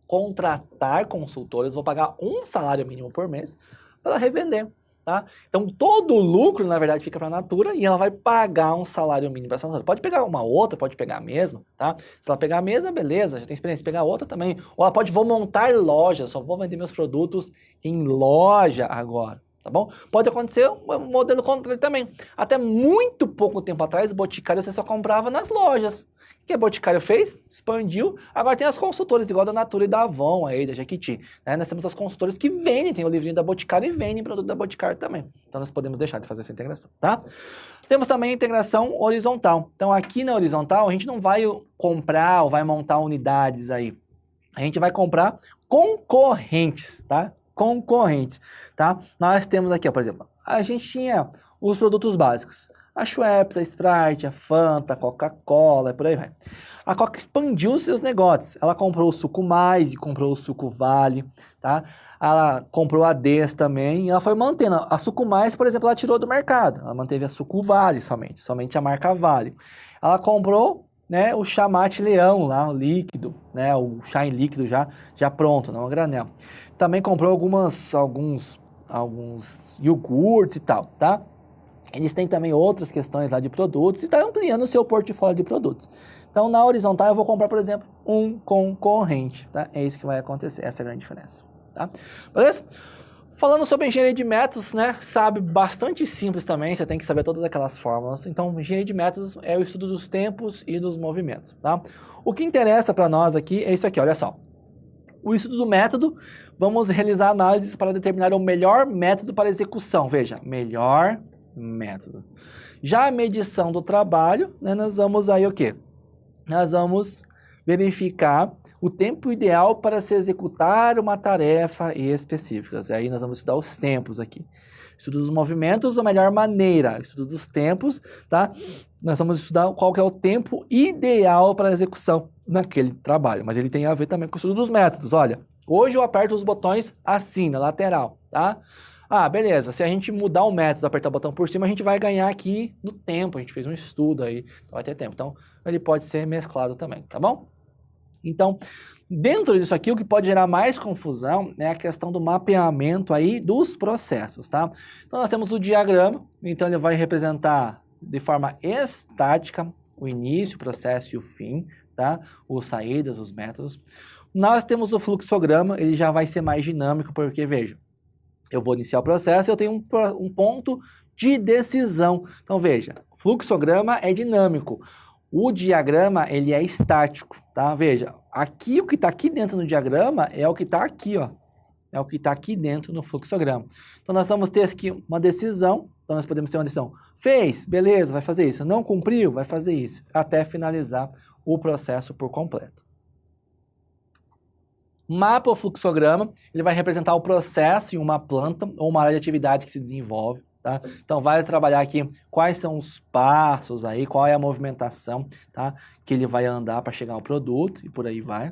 contratar consultores, vou pagar um salário mínimo por mês para revender. Tá? Então, todo o lucro, na verdade, fica para a Natura e ela vai pagar um salário mínimo para essa Natura. Pode pegar uma outra, pode pegar a mesma, tá? Se ela pegar a mesma, beleza, já tem experiência. Se pegar outra também. Ou ela pode, vou montar loja, só vou vender meus produtos em loja agora, tá bom? Pode acontecer um modelo contrário também. Até muito pouco tempo atrás, o Boticário você só comprava nas lojas. O que a Boticário fez? Expandiu. Agora tem as consultoras, igual da Natura e da Avon, aí, da Jequiti. Né? Nós temos as consultoras que vendem, tem o livrinho da Boticário e vendem produto da Boticário também. Então nós podemos deixar de fazer essa integração, tá? Temos também a integração horizontal. Então aqui na horizontal a gente não vai comprar ou vai montar unidades aí. A gente vai comprar concorrentes, tá? Concorrentes, tá? Nós temos aqui, ó, por exemplo, a gente tinha os produtos básicos. A Schweppes, a Sprite, a Fanta, a Coca-Cola, e por aí vai. A Coca expandiu os seus negócios. Ela comprou o Suco Mais e comprou o Suco Vale, tá? Ela comprou a Des também e ela foi mantendo. A Suco Mais, por exemplo, ela tirou do mercado. Ela manteve a Suco Vale somente a marca Vale. Ela comprou, né, o Chamate Leão lá, o líquido, né, o chá em líquido já pronto, não a granel. Também comprou alguns iogurtes e tal, tá? Eles têm também outras questões lá de produtos e está ampliando o seu portfólio de produtos. Então, na horizontal, eu vou comprar, por exemplo, um concorrente, tá? É isso que vai acontecer, essa é a grande diferença, tá? Beleza? Falando sobre engenharia de métodos, né? Sabe, bastante simples também, você tem que saber todas aquelas fórmulas. Então, engenharia de métodos é o estudo dos tempos e dos movimentos, tá? O que interessa para nós aqui é isso aqui, olha só. O estudo do método, vamos realizar análises para determinar o melhor método para execução. Veja, melhor método. Já a medição do trabalho, né, nós vamos aí o quê? Nós vamos verificar o tempo ideal para se executar uma tarefa específica. E aí nós vamos estudar os tempos aqui. Estudo dos movimentos, a melhor maneira. Estudo dos tempos, tá? Nós vamos estudar qual que é o tempo ideal para a execução naquele trabalho. Mas ele tem a ver também com o estudo dos métodos. Olha, hoje eu aperto os botões assim, na lateral, tá? Ah, beleza, se a gente mudar o método, apertar o botão por cima, a gente vai ganhar aqui no tempo, a gente fez um estudo aí, então vai ter tempo. Então, ele pode ser mesclado também, tá bom? Então, dentro disso aqui, o que pode gerar mais confusão é a questão do mapeamento aí dos processos, tá? Então, nós temos o diagrama, então ele vai representar de forma estática o início, o processo e o fim, tá? Os saídas, os métodos. Nós temos o fluxograma, ele já vai ser mais dinâmico, porque, veja, eu vou iniciar o processo e eu tenho um ponto de decisão. Então, veja, o fluxograma é dinâmico. O diagrama, ele é estático, tá? Veja, aqui o que está aqui dentro no diagrama é o que está aqui, ó. É o que está aqui dentro no fluxograma. Então, nós vamos ter aqui uma decisão. Então, nós podemos ter uma decisão. Fez, beleza, vai fazer isso. Não cumpriu, vai fazer isso. Até finalizar o processo por completo. Mapa ou fluxograma, ele vai representar o processo em uma planta ou uma área de atividade que se desenvolve, tá? Então, vai trabalhar aqui quais são os passos aí, qual é a movimentação, tá? Que ele vai andar para chegar ao produto e por aí vai.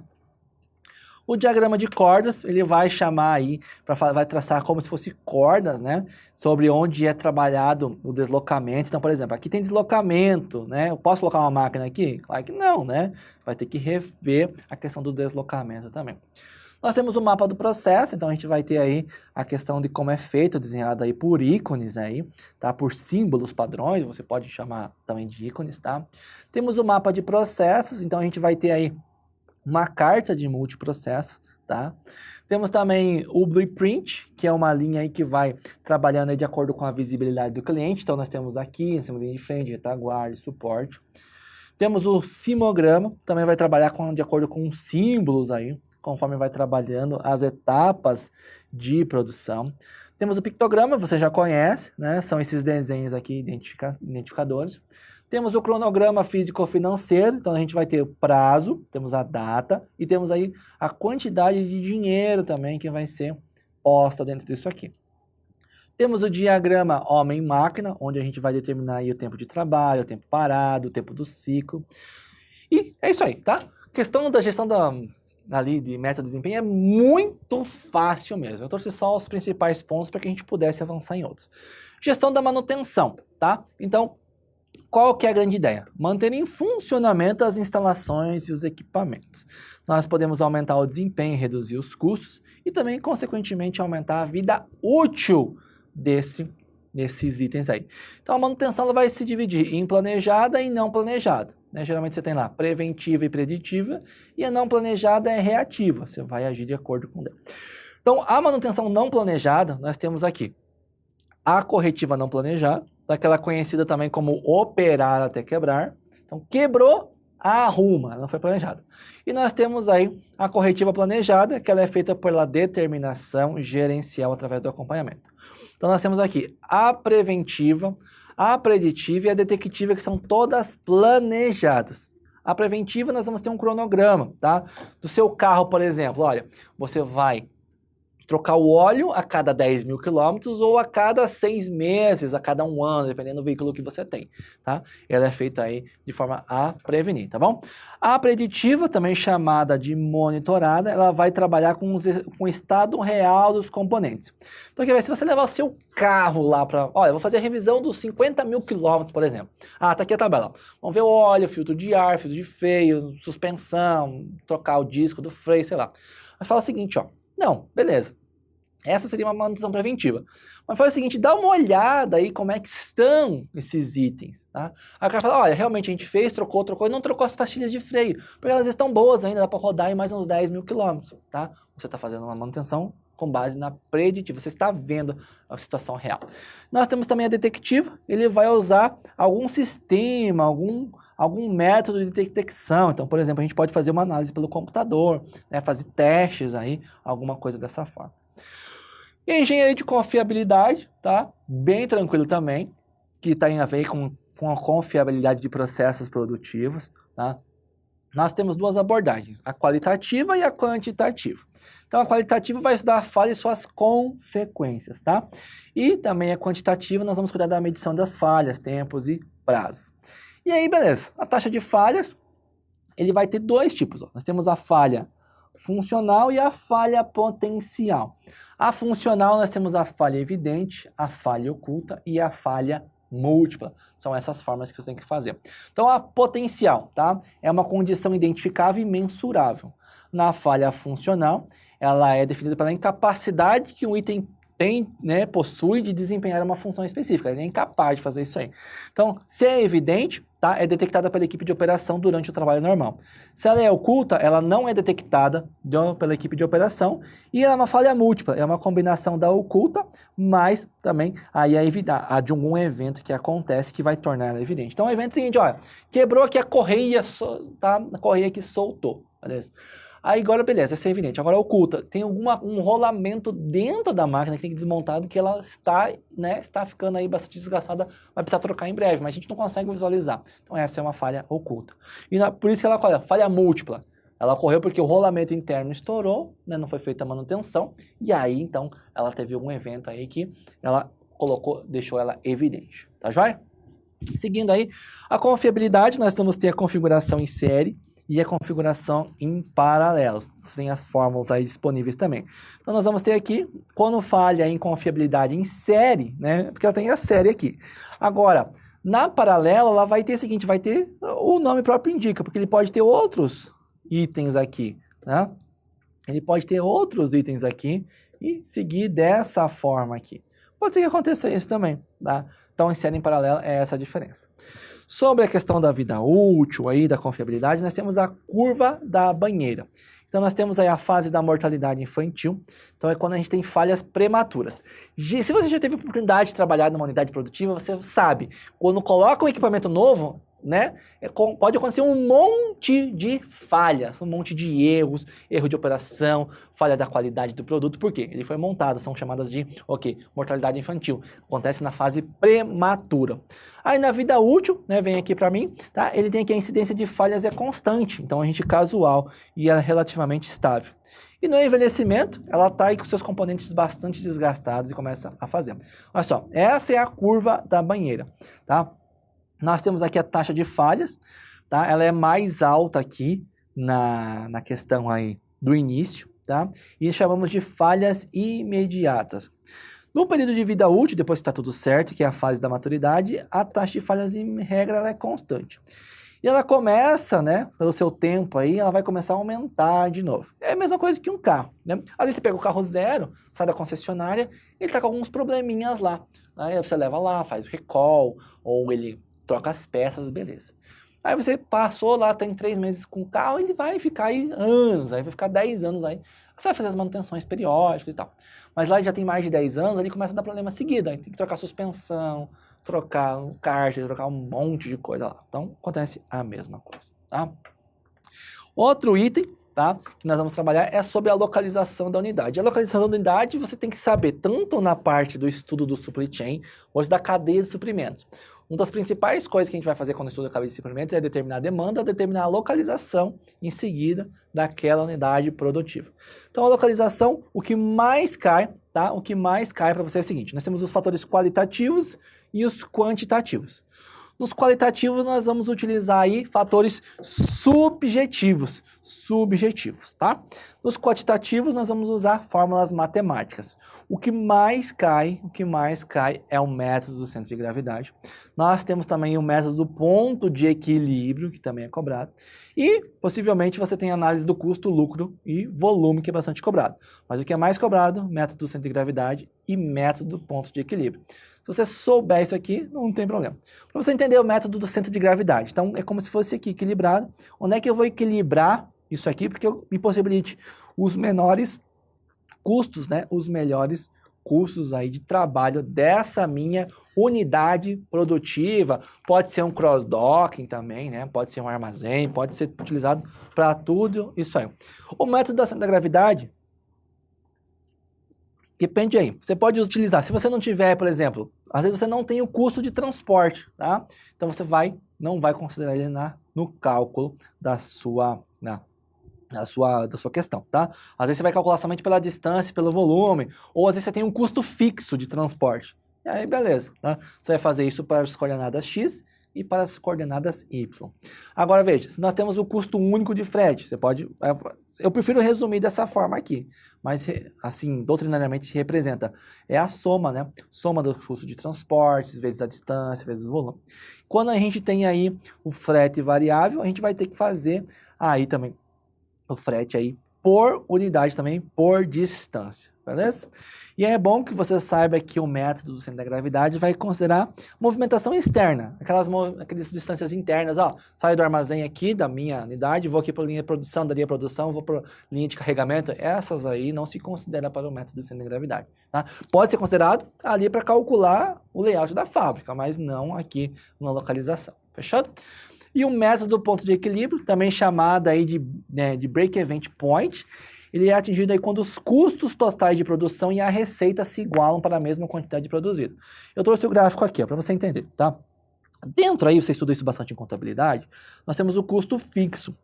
O diagrama de cordas, ele vai chamar aí, vai traçar como se fosse cordas, né? Sobre onde é trabalhado o deslocamento. Então, por exemplo, aqui tem deslocamento, né? Eu posso colocar uma máquina aqui? Claro que não, né? Vai ter que rever a questão do deslocamento também. Nós temos o mapa do processo, então a gente vai ter aí a questão de como é feito, desenhado aí por ícones aí, tá? Por símbolos padrões, você pode chamar também de ícones, tá? Temos o mapa de processos, então a gente vai ter aí uma carta de multiprocessos, tá? Temos também o blueprint, que é uma linha aí que vai trabalhando aí de acordo com a visibilidade do cliente, então nós temos aqui, nós temos linha de frente, retaguarda, suporte. Temos o simograma, também vai trabalhar de acordo com os símbolos aí, conforme vai trabalhando as etapas de produção. Temos o pictograma, você já conhece, né? São esses desenhos aqui, identificadores. Temos o cronograma físico-financeiro, então a gente vai ter o prazo, temos a data e temos aí a quantidade de dinheiro também que vai ser posta dentro disso aqui. Temos o diagrama homem-máquina, onde a gente vai determinar aí o tempo de trabalho, o tempo parado, o tempo do ciclo. E é isso aí, tá? Questão da gestão ali de meta de desempenho é muito fácil mesmo. Eu trouxe só os principais pontos para que a gente pudesse avançar em outros. Gestão da manutenção, tá? Então, qual que é a grande ideia? Manter em funcionamento as instalações e os equipamentos. Nós podemos aumentar o desempenho, reduzir os custos e também, consequentemente, aumentar a vida útil desses itens aí. Então, a manutenção ela vai se dividir em planejada e não planejada. Né? Geralmente você tem lá preventiva e preditiva, e a não planejada é reativa, você vai agir de acordo com ela. Então, a manutenção não planejada, nós temos aqui a corretiva não planejada, daquela conhecida também como operar até quebrar. Então, quebrou, arruma, não foi planejado. E nós temos aí a corretiva planejada, que ela é feita pela determinação gerencial através do acompanhamento. Então, nós temos aqui a preventiva, a preditiva e a detectiva, que são todas planejadas. A preventiva, nós vamos ter um cronograma, tá? Do seu carro, por exemplo, olha, você vai trocar o óleo a cada 10 mil quilômetros ou a cada 6 meses, a cada 1 ano, dependendo do veículo que você tem, tá? Ela é feita aí de forma a prevenir, tá bom? A preditiva, também chamada de monitorada, ela vai trabalhar com o estado real dos componentes. Então, se você levar o seu carro lá para... Olha, eu vou fazer a revisão dos 50 mil quilômetros, por exemplo. Ah, tá aqui a tabela. Vamos ver o óleo, filtro de ar, filtro de freio, suspensão, trocar o disco do freio, sei lá. Mas fala o seguinte, ó. Não, beleza. Essa seria uma manutenção preventiva. Mas faz o seguinte, dá uma olhada aí como é que estão esses itens, tá? Aí o cara fala, olha, realmente a gente fez, trocou e não trocou as pastilhas de freio, porque elas estão boas ainda, dá para rodar em mais uns 10 mil quilômetros, tá? Você está fazendo uma manutenção com base na preditiva, você está vendo a situação real. Nós temos também a detectiva, ele vai usar algum sistema, algum método de detecção. Então, por exemplo, a gente pode fazer uma análise pelo computador, né, fazer testes aí, alguma coisa dessa forma. E a engenharia de confiabilidade, tá? Bem tranquilo também, que tem a ver com a confiabilidade de processos produtivos, tá? Nós temos duas abordagens, a qualitativa e a quantitativa. Então, a qualitativa vai estudar a falha e suas consequências, tá? E também a quantitativa, nós vamos cuidar da medição das falhas, tempos e prazos. E aí, beleza, a taxa de falhas, ele vai ter dois tipos, ó. Nós temos a falha funcional e a falha potencial. A funcional, nós temos a falha evidente, a falha oculta e a falha múltipla. São essas formas que você tem que fazer. Então, a potencial, tá? É uma condição identificável e mensurável. Na falha funcional, ela é definida pela incapacidade que um item tem, né, possui de desempenhar uma função específica. Ele é incapaz de fazer isso aí. Então, se é evidente, tá, é detectada pela equipe de operação durante o trabalho normal. Se ela é oculta, ela não é detectada pela equipe de operação e ela é uma falha múltipla. É uma combinação da oculta, mas também aí a de algum evento que acontece que vai tornar ela evidente. Então, o evento é o seguinte, olha, quebrou aqui a correia, tá? A correia que soltou, beleza? Aí agora, beleza, essa é evidente. Agora oculta, tem um rolamento dentro da máquina que tem que desmontado que ela está ficando aí bastante desgastada, vai precisar trocar em breve, mas a gente não consegue visualizar. Então essa é uma falha oculta. E por isso que ela fala, falha múltipla. Ela ocorreu porque o rolamento interno estourou, né, não foi feita a manutenção, e aí então ela teve um evento aí que ela deixou ela evidente. Tá joia? Seguindo aí, a confiabilidade, nós temos que ter a configuração em série e a configuração em paralelo. Você tem as fórmulas aí disponíveis também. Então, nós vamos ter aqui, quando falha em confiabilidade em série, né? Porque ela tem a série aqui. Agora, na paralela, ela vai ter o seguinte, vai ter o nome próprio indica, porque ele pode ter outros itens aqui, né? ele pode ter outros itens aqui e seguir dessa forma aqui. Pode ser que aconteça isso também, tá? Então, em série em paralelo é essa a diferença. Sobre a questão da vida útil aí, da confiabilidade, nós temos a curva da banheira. Então, nós temos aí a fase da mortalidade infantil. Então, é quando a gente tem falhas prematuras. Se você já teve a oportunidade de trabalhar numa unidade produtiva, você sabe, quando coloca um equipamento novo, né, pode acontecer um monte de falhas, um monte de erros, erro de operação, falha da qualidade do produto. Por quê? Ele foi montado, são chamadas de, mortalidade infantil. Acontece na fase prematura. Aí na vida útil, né, vem aqui para mim, tá? Ele tem aqui a incidência de falhas é constante, então a gente casual e ela é relativamente estável. E no envelhecimento, ela está aí com seus componentes bastante desgastados e começa a fazer. Olha só, essa é a curva da banheira, tá? Nós temos aqui a taxa de falhas, tá? Ela é mais alta aqui na questão aí do início, tá? E chamamos de falhas imediatas. No período de vida útil, depois que está tudo certo, que é a fase da maturidade, a taxa de falhas, em regra, ela é constante. E ela começa, né, pelo seu tempo aí, ela vai começar a aumentar de novo. É a mesma coisa que um carro, né? Às vezes você pega o carro zero, sai da concessionária, ele está com alguns probleminhas lá. Aí você leva lá, faz o recall, ou ele troca as peças, beleza. Aí você passou lá, tem 3 meses com o carro, ele vai ficar aí anos, aí vai ficar 10 anos aí. Você vai fazer as manutenções periódicas e tal. Mas lá já tem mais de 10 anos, ali começa a dar problema seguido. Aí tem que trocar a suspensão, trocar o cárter, trocar um monte de coisa lá. Então, acontece a mesma coisa, tá? Outro item, tá, que nós vamos trabalhar é sobre a localização da unidade. A localização da unidade você tem que saber tanto na parte do estudo do supply chain, ou da cadeia de suprimentos. Uma das principais coisas que a gente vai fazer quando estuda a cadeia de suprimentos é determinar a demanda, determinar a localização em seguida daquela unidade produtiva. Então, a localização, o que mais cai, tá? O que mais cai para você é o seguinte, nós temos os fatores qualitativos e os quantitativos. Nos qualitativos, nós vamos utilizar aí fatores subjetivos, tá? Nos quantitativos, nós vamos usar fórmulas matemáticas. O que mais cai é o método do centro de gravidade. Nós temos também o método do ponto de equilíbrio, que também é cobrado. E, possivelmente, você tem análise do custo, lucro e volume, que é bastante cobrado. Mas o que é mais cobrado, método do centro de gravidade e método do ponto de equilíbrio. Se você souber isso aqui, não tem problema. Para você entender o método do centro de gravidade, então é como se fosse aqui equilibrado. Onde é que eu vou equilibrar isso aqui? Porque eu me possibilite os menores custos, né? Os melhores custos aí de trabalho dessa minha unidade produtiva. Pode ser um cross-docking também, né? Pode ser um armazém, pode ser utilizado para tudo isso aí. O método da centro da gravidade, depende aí, você pode utilizar, se você não tiver, por exemplo, às vezes você não tem o custo de transporte, tá? Então você não vai considerar ele no cálculo da sua questão, tá? Às vezes você vai calcular somente pela distância, pelo volume, ou às vezes você tem um custo fixo de transporte. E aí, beleza, tá? Você vai fazer isso para as coordenadas X e para as coordenadas Y. Agora, veja, se nós temos o custo único de frete, você pode... Eu prefiro resumir dessa forma aqui, mas, assim, doutrinariamente se representa. É a soma, né? Soma do custo de transportes, vezes a distância, vezes o volume. Quando a gente tem aí o frete variável, a gente vai ter que fazer aí também o frete aí por unidade também, por distância, beleza? E é bom que você saiba que o método do centro da gravidade vai considerar movimentação externa, aquelas distâncias internas, ó, saio do armazém aqui, da minha unidade, vou aqui para a linha de produção, da linha de produção, vou para a linha de carregamento, essas aí não se considera para o método do centro da gravidade, tá? Pode ser considerado ali para calcular o layout da fábrica, mas não aqui na localização, fechado? E o método do ponto de equilíbrio, também chamado aí de break-even point, ele é atingido aí quando os custos totais de produção e a receita se igualam para a mesma quantidade produzida. Eu trouxe o gráfico aqui, para você entender, tá? Dentro aí, você estuda isso bastante em contabilidade, nós temos o custo fixo,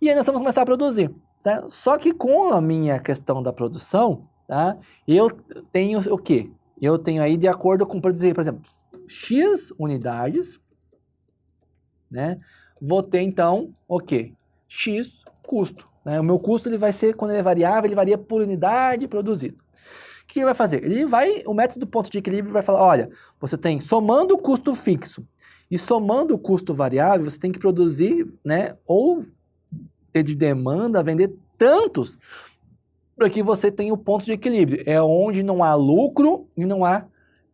E aí nós vamos começar a produzir, tá? Só que com a minha questão da produção, tá? Eu tenho o quê? Eu tenho aí de acordo com, por exemplo, X unidades, né? Vou ter então, o quê? X custo, né? O meu custo, ele vai ser, quando ele é variável, ele varia por unidade produzida. O que ele vai fazer? O método do ponto de equilíbrio vai falar, olha, você tem, somando o custo fixo e somando o custo variável, você tem que produzir, né, ou ter de demanda, vender tantos, para que você tenha o ponto de equilíbrio. É onde não há lucro e não há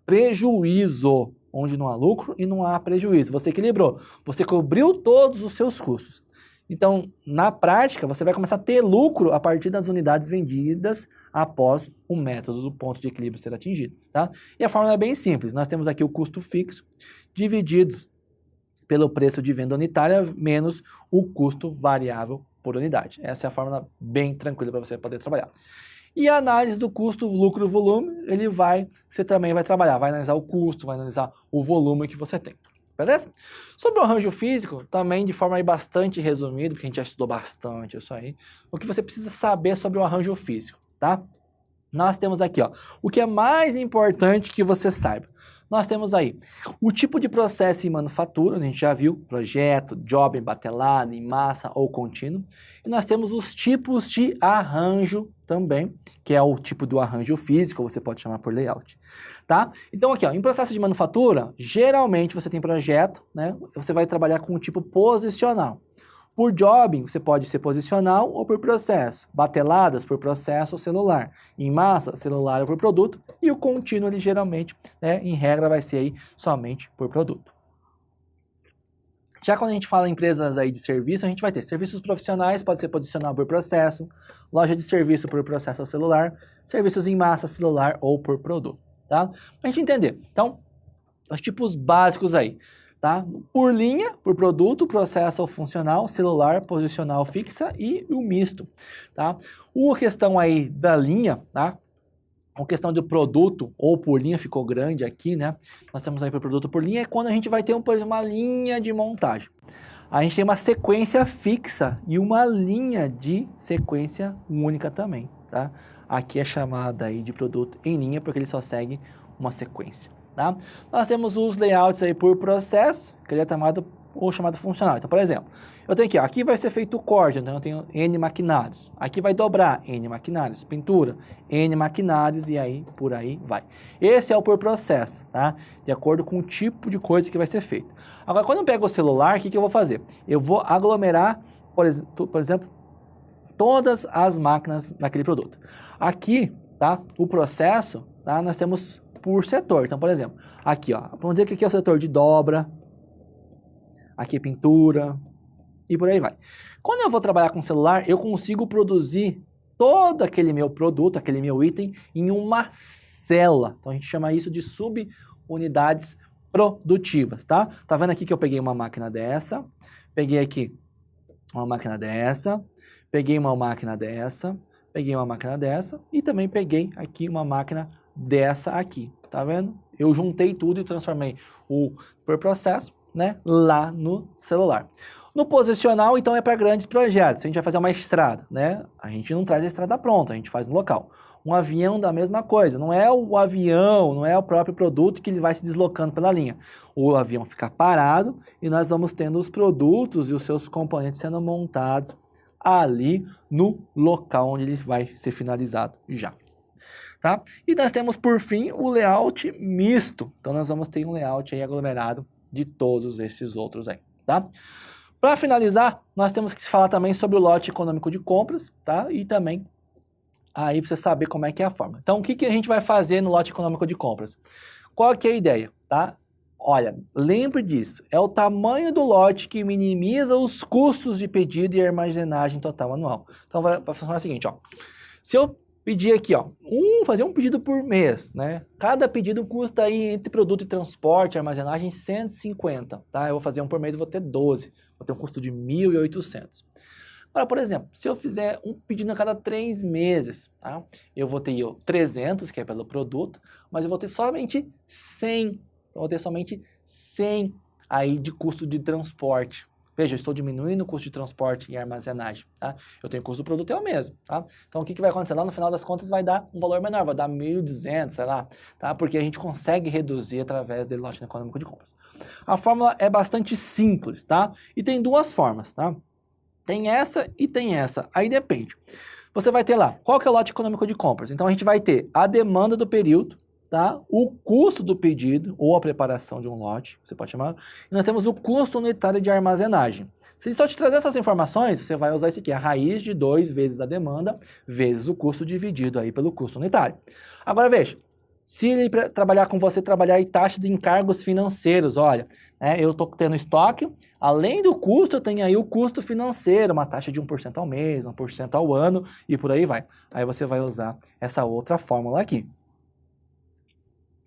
prejuízo. Onde não há lucro e não há prejuízo. Você equilibrou. Você cobriu todos os seus custos. Então, na prática, você vai começar a ter lucro a partir das unidades vendidas após o método do ponto de equilíbrio ser atingido, tá? E a fórmula é bem simples. Nós temos aqui o custo fixo dividido pelo preço de venda unitária menos o custo variável por unidade. Essa é a fórmula bem tranquila para você poder trabalhar. E a análise do custo, lucro e volume, você também vai trabalhar, vai analisar o custo, vai analisar o volume que você tem. Beleza? Sobre o arranjo físico, também de forma aí bastante resumida, porque a gente já estudou bastante isso aí, o que você precisa saber sobre o arranjo físico, tá? Nós temos aqui, ó, o que é mais importante que você saiba. Nós temos aí o tipo de processo em manufatura, a gente já viu, projeto, job, batelada, em massa ou contínuo. E nós temos os tipos de arranjo também, que é o tipo do arranjo físico, você pode chamar por layout, tá? Então aqui, ó, em processo de manufatura, geralmente você tem projeto, né? Você vai trabalhar com o tipo posicional. Por job, você pode ser posicional ou por processo. Bateladas por processo ou celular. Em massa, celular ou por produto. E o contínuo, ele, geralmente, né, em regra, vai ser aí somente por produto. Já quando a gente fala em empresas aí de serviço, a gente vai ter serviços profissionais, pode ser posicional por processo, loja de serviço por processo ou celular, serviços em massa, celular ou por produto, tá? Pra gente entender. Então, os tipos básicos aí. Tá? Por linha, por produto, processo ou funcional, celular, posicional fixa e o misto, tá? A questão aí da linha, tá? A questão do produto ou por linha ficou grande aqui, né? Nós temos aí para produto por linha, é quando a gente vai ter, por exemplo, uma linha de montagem. A gente tem uma sequência fixa e uma linha de sequência única também, tá? Aqui é chamada aí de produto em linha porque ele só segue uma sequência. Tá? Nós temos os layouts aí por processo, que ele é chamado funcional. Então, por exemplo, eu tenho aqui, ó, aqui vai ser feito o corte, então eu tenho N maquinários. Aqui vai dobrar N maquinários, pintura, N maquinários e aí por aí vai. Esse é o por processo, tá? De acordo com o tipo de coisa que vai ser feita. Agora, quando eu pego o celular, o que eu vou fazer? Eu vou aglomerar, por exemplo, todas as máquinas naquele produto. Aqui, tá? O processo, tá? Nós temos por setor. Então, por exemplo, aqui, ó, vamos dizer que aqui é o setor de dobra, aqui é pintura e por aí vai. Quando eu vou trabalhar com celular, eu consigo produzir todo aquele meu produto, aquele meu item em uma célula. Então, a gente chama isso de subunidades produtivas, tá? Tá vendo aqui que eu peguei uma máquina dessa, peguei aqui uma máquina dessa, peguei uma máquina dessa, peguei uma máquina dessa e também peguei aqui uma máquina dessa aqui, tá vendo? Eu juntei tudo e transformei o por processo, né, lá no celular. No posicional, então, é para grandes projetos. A gente vai fazer uma estrada, né? A gente não traz a estrada pronta, a gente faz no local. Um avião da mesma coisa, não é o avião, não é o próprio produto que ele vai se deslocando pela linha. O avião fica parado e nós vamos tendo os produtos e os seus componentes sendo montados ali no local onde ele vai ser finalizado já. Tá? E nós temos, por fim, o layout misto. Então, nós vamos ter um layout aí aglomerado de todos esses outros aí, tá? Para finalizar, nós temos que falar também sobre o lote econômico de compras, tá? E também aí para você saber como é que é a forma. Então, o que a gente vai fazer no lote econômico de compras? Qual que é a ideia, tá? Olha, lembre disso, é o tamanho do lote que minimiza os custos de pedido e armazenagem total anual. Então, vai funcionar o seguinte, ó. Se eu pedir aqui, ó, fazer um pedido por mês, né? Cada pedido custa aí, entre produto e transporte, armazenagem, 150, tá? Eu vou fazer um por mês, eu vou ter 12. Vou ter um custo de 1.800. Agora, por exemplo, se eu fizer um pedido a cada 3 meses, tá? Eu vou ter 300, que é pelo produto, mas eu vou ter somente 100. Então, eu vou ter somente 100 aí de custo de transporte. Veja, eu estou diminuindo o custo de transporte e armazenagem, tá? Eu tenho o custo do produto, é o mesmo, tá? Então, o que vai acontecer? Lá no final das contas vai dar um valor menor, vai dar 1.200, sei lá, tá? Porque a gente consegue reduzir através do lote econômico de compras. A fórmula é bastante simples, tá? E tem duas formas, tá? Tem essa e tem essa, aí depende. Você vai ter lá, qual que é o lote econômico de compras? Então, a gente vai ter a demanda do período, tá? O custo do pedido ou a preparação de um lote, você pode chamar, e nós temos o custo unitário de armazenagem. Se só te trazer essas informações, você vai usar isso aqui, a raiz de 2 vezes a demanda, vezes o custo dividido aí pelo custo unitário. Agora veja, se ele trabalhar com você, trabalhar em taxa de encargos financeiros, olha, né, eu estou tendo estoque, além do custo, eu tenho aí o custo financeiro, uma taxa de 1% ao mês, 1% ao ano e por aí vai. Aí você vai usar essa outra fórmula aqui.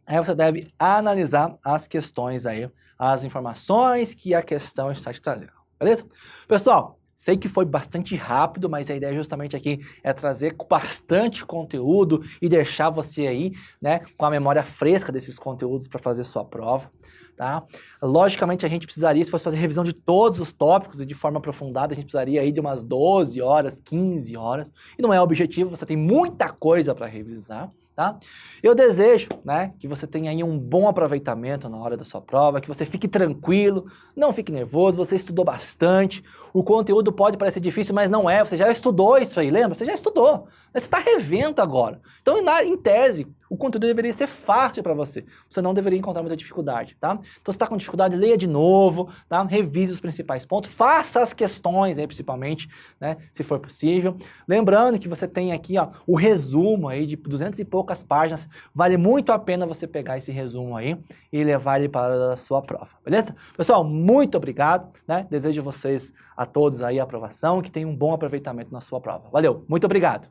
Aí você deve analisar as questões aí, as informações que a questão está te trazendo, beleza? Pessoal, sei que foi bastante rápido, mas a ideia justamente aqui é trazer bastante conteúdo e deixar você aí, né, com a memória fresca desses conteúdos para fazer sua prova, tá? Logicamente a gente precisaria, se fosse fazer revisão de todos os tópicos e de forma aprofundada, a gente precisaria aí de umas 12 horas, 15 horas, e não é o objetivo, você tem muita coisa para revisar, tá? Eu desejo, né, que você tenha aí um bom aproveitamento na hora da sua prova, que você fique tranquilo, não fique nervoso, você estudou bastante, o conteúdo pode parecer difícil, mas não é, você já estudou isso aí, lembra? Você já estudou, você está revendo agora. Então, em tese, o conteúdo deveria ser fácil para você, você não deveria encontrar muita dificuldade, tá? Então, se está com dificuldade, leia de novo, tá? Revise os principais pontos, faça as questões aí, principalmente, né, se for possível. Lembrando que você tem aqui, ó, o resumo aí de 200 e poucas páginas, vale muito a pena você pegar esse resumo aí e levar ele para a sua prova, beleza? Pessoal, muito obrigado, né? Desejo a vocês, a todos aí, a aprovação, que tenham um bom aproveitamento na sua prova. Valeu, muito obrigado!